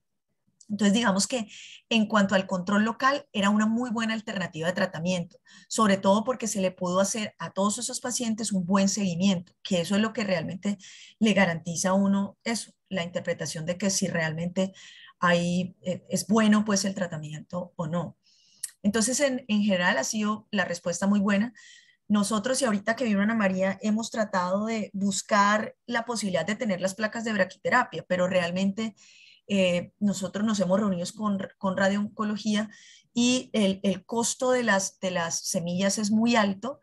Entonces, digamos que en cuanto al control local, era una muy buena alternativa de tratamiento, sobre todo porque se le pudo hacer a todos esos pacientes un buen seguimiento, que eso es lo que realmente le garantiza a uno eso, la interpretación de que si realmente hay, es bueno pues el tratamiento o no. Entonces, en general ha sido la respuesta muy buena. Nosotros, y ahorita que vino Ana María, hemos tratado de buscar la posibilidad de tener las placas de braquiterapia, pero realmente nosotros nos hemos reunido con radiooncología y el costo de las semillas es muy alto.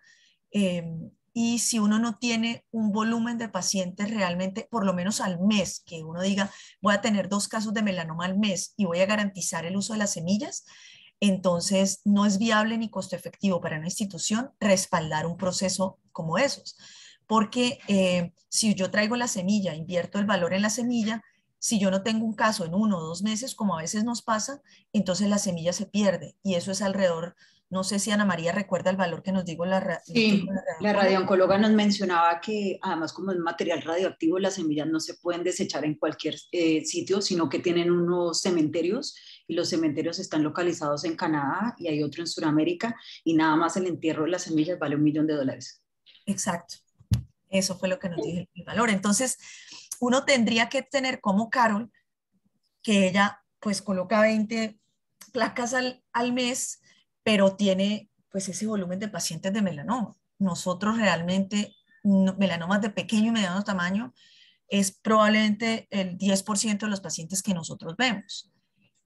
Y si uno no tiene un volumen de pacientes realmente, por lo menos al mes, que uno diga, voy a tener 2 casos de melanoma al mes y voy a garantizar el uso de las semillas, entonces no es viable ni costo efectivo para una institución respaldar un proceso como esos. Porque si yo traigo la semilla, invierto el valor en la semilla, si yo no tengo un caso en 1 o 2 meses, como a veces nos pasa, entonces la semilla se pierde y eso es alrededor, no sé si Ana María recuerda el valor que nos dijo Sí, la radiooncóloga nos mencionaba que además como es material radioactivo, las semillas no se pueden desechar en cualquier sitio, sino que tienen unos cementerios y los cementerios están localizados en Canadá y hay otro en Sudamérica y nada más el entierro de las semillas vale $1.000.000. Exacto, eso fue lo que nos dijo el valor. Entonces, uno tendría que tener como Carol, que ella pues coloca 20 placas al mes, pero tiene pues ese volumen de pacientes de melanoma. Nosotros realmente, melanomas de pequeño y mediano tamaño, es probablemente el 10% de los pacientes que nosotros vemos.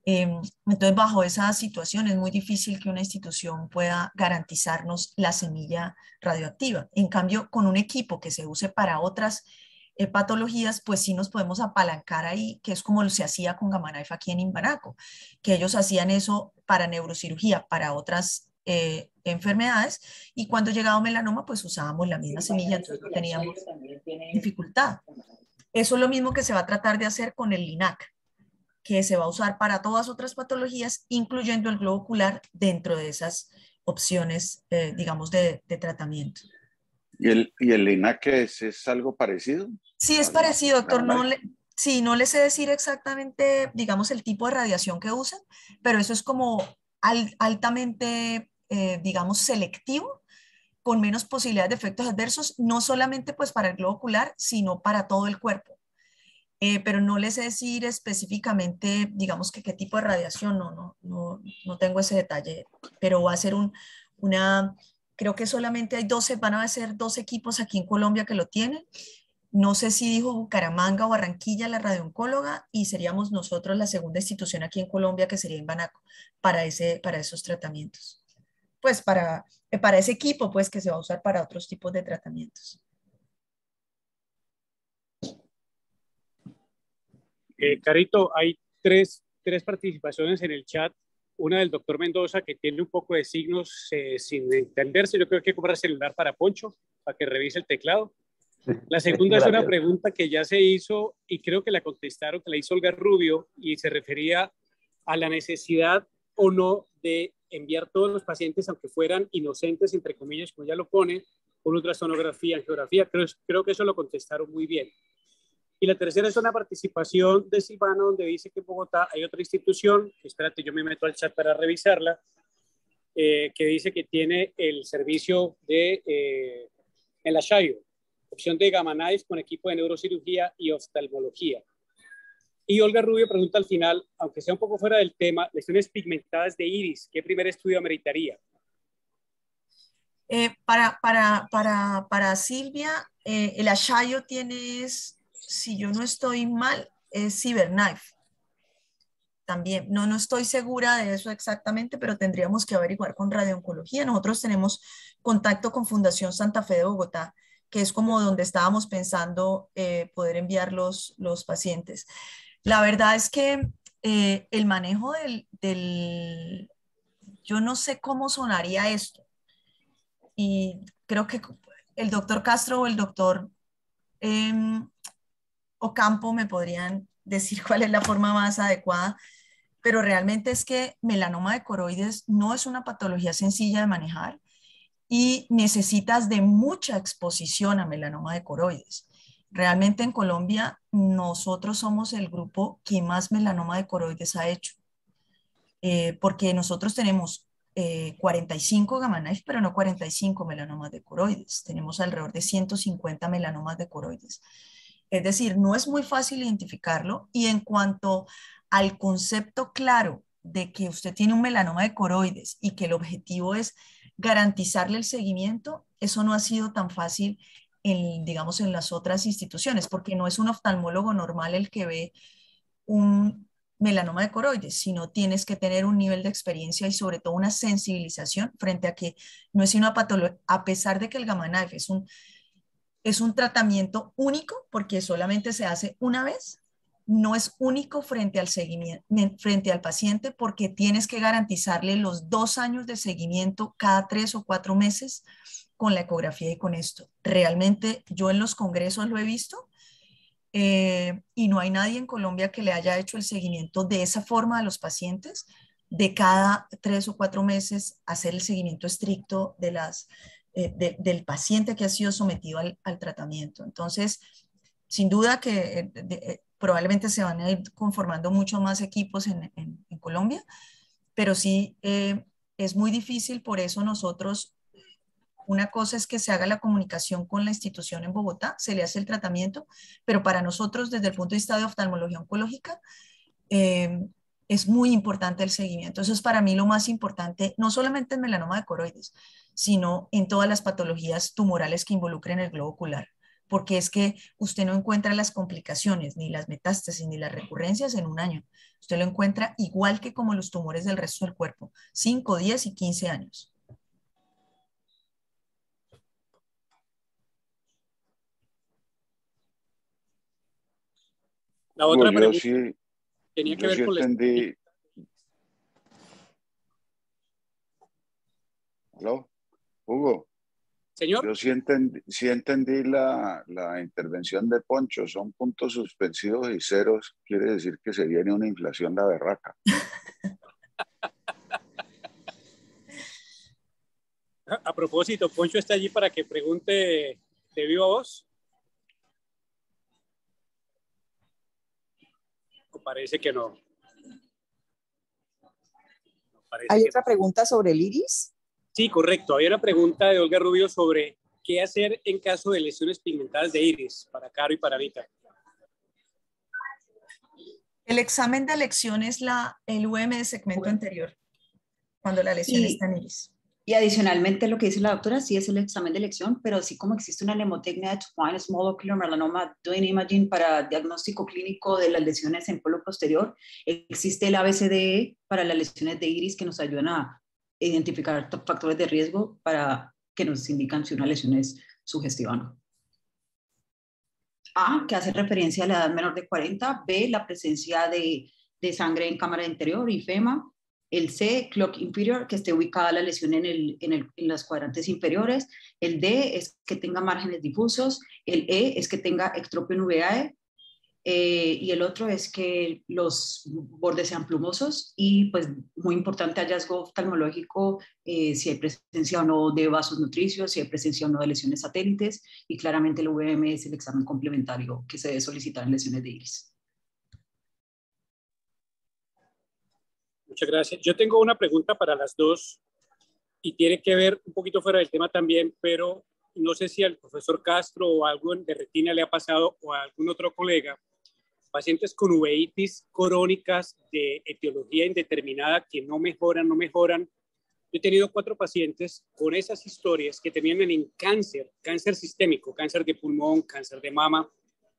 Entonces, bajo esa situación es muy difícil que una institución pueda garantizarnos la semilla radioactiva. En cambio, con un equipo que se use para otras patologías, pues sí nos podemos apalancar ahí, que es como se hacía con Gamma Knife aquí en Imbanaco, que ellos hacían eso para neurocirugía, para otras enfermedades, y cuando llegaba melanoma, pues usábamos la misma semilla, entonces no teníamos dificultad. Eso es lo mismo que se va a tratar de hacer con el LINAC, que se va a usar para todas otras patologías, incluyendo el globo ocular dentro de esas opciones, digamos, de tratamiento. ¿Y el linaje es algo parecido? Sí, es parecido, doctor. Sí, no le sé decir exactamente, digamos, el tipo de radiación que usan, pero eso es como altamente, digamos, selectivo, con menos posibilidades de efectos adversos, no solamente pues para el globo ocular, sino para todo el cuerpo. Pero no les sé decir específicamente, digamos, que qué tipo de radiación, no tengo ese detalle, pero va a ser creo que solamente hay 12, van a ser 2 equipos aquí en Colombia que lo tienen. No sé si dijo Bucaramanga o Barranquilla la radiooncóloga y seríamos nosotros la segunda institución aquí en Colombia que sería Imbanaco para esos tratamientos. Pues para ese equipo, pues que se va a usar para otros tipos de tratamientos. Carito, hay tres participaciones en el chat. Una del doctor Mendoza, que tiene un poco de signos sin entenderse. Yo creo que hay que comprar celular para Poncho, para que revise el teclado. La segunda es una pregunta que ya se hizo y creo que la contestaron, que la hizo Olga Rubio, y se refería a la necesidad o no de enviar todos los pacientes, aunque fueran inocentes, entre comillas, como ya lo pone, con ultrasonografía, angiografía. Creo que eso lo contestaron muy bien. Y la tercera es una participación de Silvano, donde dice que en Bogotá hay otra institución, que espérate, yo me meto al chat para revisarla, que dice que tiene el servicio de en la Shayo, opción de Gamma Knife con equipo de neurocirugía y oftalmología. Y Olga Rubio pregunta al final, aunque sea un poco fuera del tema, lesiones pigmentadas de iris, ¿qué primer estudio ameritaría? Para Silvia, el Ashayo tiene, si yo no estoy mal, es CyberKnife. También, no estoy segura de eso exactamente, pero tendríamos que averiguar con radiooncología. Nosotros tenemos contacto con Fundación Santa Fe de Bogotá, que es como donde estábamos pensando poder enviar los pacientes. La verdad es que el manejo yo no sé cómo sonaría esto. Y creo que el doctor Castro o el doctor Ocampo me podrían decir cuál es la forma más adecuada, pero realmente es que melanoma de coroides no es una patología sencilla de manejar y necesitas de mucha exposición a melanoma de coroides. Realmente en Colombia nosotros somos el grupo que más melanoma de coroides ha hecho, porque nosotros tenemos 45 gamma knife, pero no 45 melanomas de coroides. Tenemos alrededor de 150 melanomas de coroides. Es decir, no es muy fácil identificarlo, y en cuanto al concepto claro de que usted tiene un melanoma de coroides y que el objetivo es garantizarle el seguimiento, eso no ha sido tan fácil digamos, en las otras instituciones, porque no es un oftalmólogo normal el que ve un melanoma de coroides, sino tienes que tener un nivel de experiencia y sobre todo una sensibilización frente a que no es una patología, a pesar de que el gamma knife es un tratamiento único porque solamente se hace una vez, no es único frente al seguimiento, frente al paciente, porque tienes que garantizarle los 2 años de seguimiento cada 3 o 4 meses con la ecografía y con esto. Realmente yo en los congresos lo he visto, y no hay nadie en Colombia que le haya hecho el seguimiento de esa forma a los pacientes, de cada 3 o 4 meses hacer el seguimiento estricto del paciente que ha sido sometido al tratamiento. Entonces, sin duda que probablemente se van a ir conformando mucho más equipos en Colombia, pero sí es muy difícil. Por eso nosotros, una cosa es que se haga la comunicación con la institución en Bogotá, se le hace el tratamiento, pero para nosotros, desde el punto de vista de oftalmología oncológica, es muy importante el seguimiento. Eso es para mí lo más importante, no solamente en melanoma de coroides, sino en todas las patologías tumorales que involucren el globo ocular, porque es que usted no encuentra las complicaciones, ni las metástasis, ni las recurrencias en un año. Usted lo encuentra igual que como los tumores del resto del cuerpo, 5, 10 y 15 años. La otra pregunta sí, tenía que ver con entendí. ¿Aló? Hugo. Señor. Yo sí entendí la intervención de Poncho. Son puntos suspensivos y ceros. Quiere decir que se viene una inflación la berraca. A propósito, Poncho está allí para que pregunte de viva voz. ¿O parece que no? ¿Hay otra pregunta sobre el iris? Sí, correcto. Había una pregunta de Olga Rubio sobre qué hacer en caso de lesiones pigmentadas de iris para Caro y para Anita. El examen de elección es el UM de segmento anterior, cuando la lesión está en iris. Y adicionalmente lo que dice la doctora, sí es el examen de elección, pero así como existe una nemotecnia de Twine Small Ocular Melanoma Doing Imaging para diagnóstico clínico de las lesiones en polo posterior, existe el ABCDE para las lesiones de iris que nos ayudan a identificar factores de riesgo para que nos indican si una lesión es sugestiva o no. A, que hace referencia a la edad menor de 40. B, la presencia de sangre en cámara interior y FEMA. El C, cloak inferior, que esté ubicada la lesión en los cuadrantes inferiores. El D es que tenga márgenes difusos. El E es que tenga ectropio en UVAE. Y el otro es que los bordes sean plumosos. Y pues muy importante hallazgo oftalmológico, si hay presencia o no de vasos nutricios, si hay presencia o no de lesiones satélites. Y claramente el VM es el examen complementario que se debe solicitar en lesiones de iris. Muchas gracias. Yo tengo una pregunta para las dos y tiene que ver un poquito fuera del tema también, pero no sé si al profesor Castro o a algún de retina le ha pasado o a algún otro colega, pacientes con uveitis crónicas de etiología indeterminada que no mejoran. Yo he tenido 4 pacientes con esas historias que tenían en cáncer sistémico, cáncer de pulmón, cáncer de mama,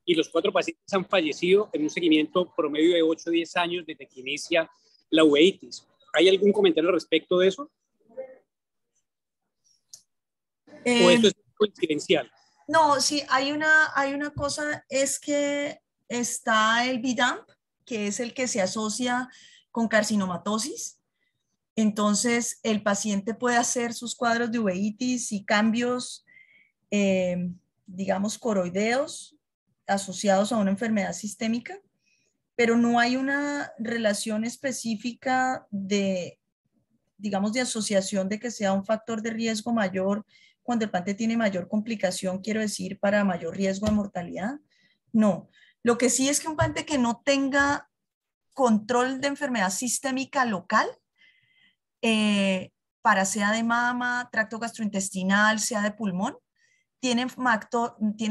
y los 4 pacientes han fallecido en un seguimiento promedio de 8 o 10 años desde que inicia la uveitis. ¿Hay algún comentario al respecto de eso? ¿O esto es coincidencial? No, sí, hay una cosa, es que está el BDAMP, que es el que se asocia con carcinomatosis. Entonces, el paciente puede hacer sus cuadros de uveitis y cambios, digamos, coroideos asociados a una enfermedad sistémica, pero no hay una relación específica de, digamos, de asociación de que sea un factor de riesgo mayor cuando el paciente tiene mayor complicación, quiero decir, para mayor riesgo de mortalidad. No. Lo que sí es que un paciente que no tenga control de enfermedad sistémica local, para sea de mama, tracto gastrointestinal, sea de pulmón, tiene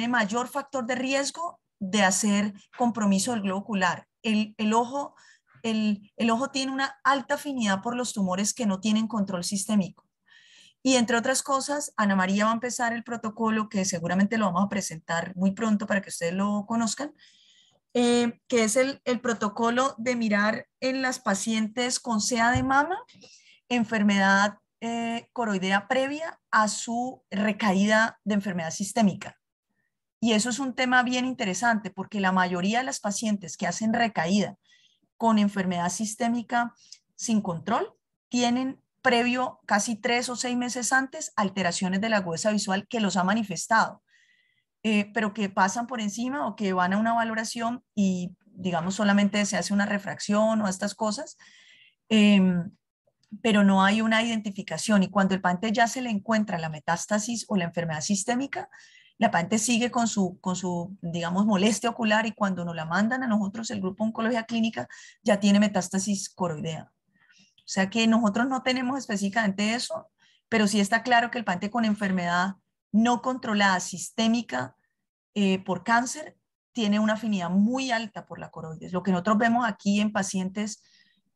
mayor factor de riesgo de hacer compromiso del globo ocular. El ojo tiene una alta afinidad por los tumores que no tienen control sistémico. Y entre otras cosas, Ana María va a empezar el protocolo que seguramente lo vamos a presentar muy pronto para que ustedes lo conozcan, que es el protocolo de mirar en las pacientes con SEA de mama enfermedad coroidea previa a su recaída de enfermedad sistémica. Y eso es un tema bien interesante porque la mayoría de las pacientes que hacen recaída con enfermedad sistémica sin control tienen previo, casi 3 o 6 meses antes, alteraciones de la agudeza visual que los ha manifestado, pero que pasan por encima o que van a una valoración y, digamos, solamente se hace una refracción o estas cosas, pero no hay una identificación. Y cuando el paciente ya se le encuentra la metástasis o la enfermedad sistémica, la paciente sigue con su, digamos, molestia ocular, y cuando nos la mandan a nosotros, el grupo Oncología Clínica, ya tiene metástasis coroidea. O sea que nosotros no tenemos específicamente eso, pero sí está claro que el paciente con enfermedad no controlada sistémica por cáncer tiene una afinidad muy alta por la coroides. Lo que nosotros vemos aquí en pacientes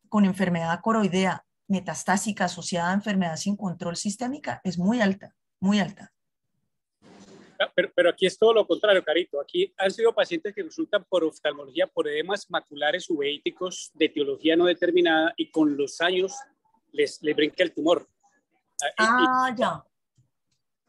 con enfermedad coroidea metastásica asociada a enfermedad sin control sistémica es muy alta, muy alta. Pero aquí es todo lo contrario, Carito. Aquí han sido pacientes que consultan por oftalmología, por edemas maculares uveíticos de etiología no determinada, y con los años les brinca el tumor. Ya.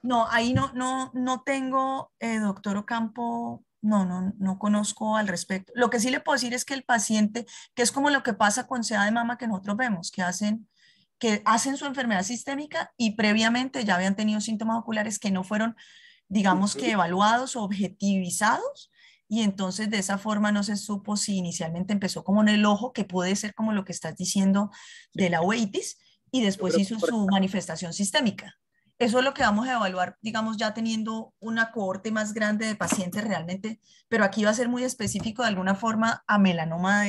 No, ahí no tengo, doctor Ocampo, no conozco al respecto. Lo que sí le puedo decir es que el paciente, que es como lo que pasa con SEA de mama que nosotros vemos, que hacen su enfermedad sistémica y previamente ya habían tenido síntomas oculares que no fueron, digamos, que evaluados o objetivizados, y entonces de esa forma no se supo si inicialmente empezó como en el ojo, que puede ser como lo que estás diciendo de la uveitis, y después hizo su manifestación sistémica. Eso es lo que vamos a evaluar, digamos, ya teniendo una cohorte más grande de pacientes realmente, pero aquí va a ser muy específico de alguna forma a melanoma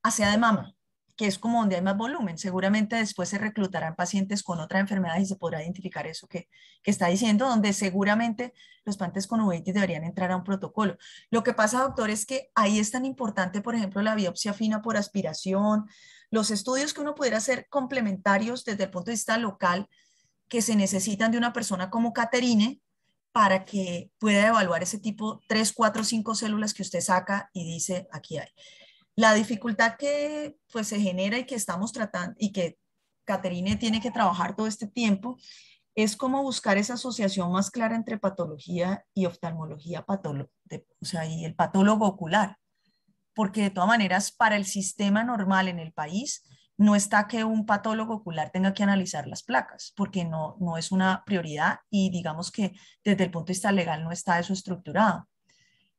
a SEA de mama, que es como donde hay más volumen. Seguramente después se reclutarán pacientes con otras enfermedades y se podrá identificar eso que está diciendo, donde seguramente los pacientes con uveitis deberían entrar a un protocolo. Lo que pasa, doctor, es que ahí es tan importante, por ejemplo, la biopsia fina por aspiración, los estudios que uno pudiera hacer complementarios desde el punto de vista local, que se necesitan de una persona como Caterine para que pueda evaluar ese tipo 3, 4, 5 células que usted saca y dice, aquí hay. La dificultad que pues se genera y que estamos tratando y que Caterine tiene que trabajar todo este tiempo es cómo buscar esa asociación más clara entre patología y oftalmología, o sea, y el patólogo ocular, porque de todas maneras para el sistema normal en el país no está que un patólogo ocular tenga que analizar las placas, porque no es una prioridad, y digamos que desde el punto de vista legal no está eso estructurado.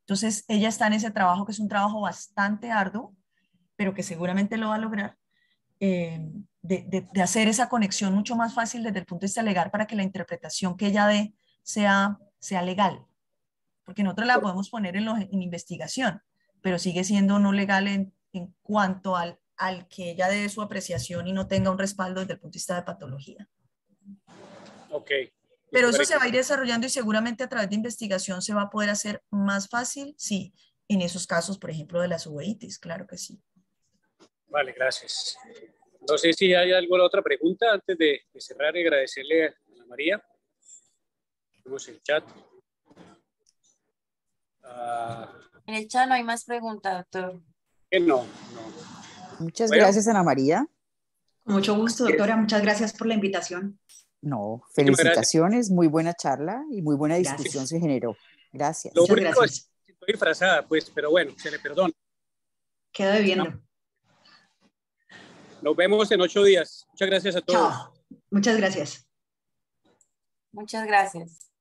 Entonces ella está en ese trabajo, que es un trabajo bastante arduo, pero que seguramente lo va a lograr, de hacer esa conexión mucho más fácil desde el punto de vista legal para que la interpretación que ella dé sea legal, porque nosotros la podemos poner en investigación, pero sigue siendo no legal en cuanto al que ella dé su apreciación y no tenga un respaldo desde el punto de vista de patología. Ok. Pero eso se va a ir desarrollando y seguramente a través de investigación se va a poder hacer más fácil, sí, en esos casos, por ejemplo, de las uveitis, claro que sí. Vale, gracias. No sé si hay alguna otra pregunta antes de cerrar y agradecerle a Ana María. Tenemos el chat. En el chat no hay más preguntas, doctor. No. Muchas gracias, Ana María. Con mucho gusto, doctora. Muchas gracias por la invitación. No, felicitaciones, muy buena charla y muy buena discusión se generó. Gracias. Lo único es que estoy disfrazada, pues, pero bueno, se le perdona. Quedo debiendo. Nos vemos en 8 días. Muchas gracias a todos. Chao. Muchas gracias. Muchas gracias.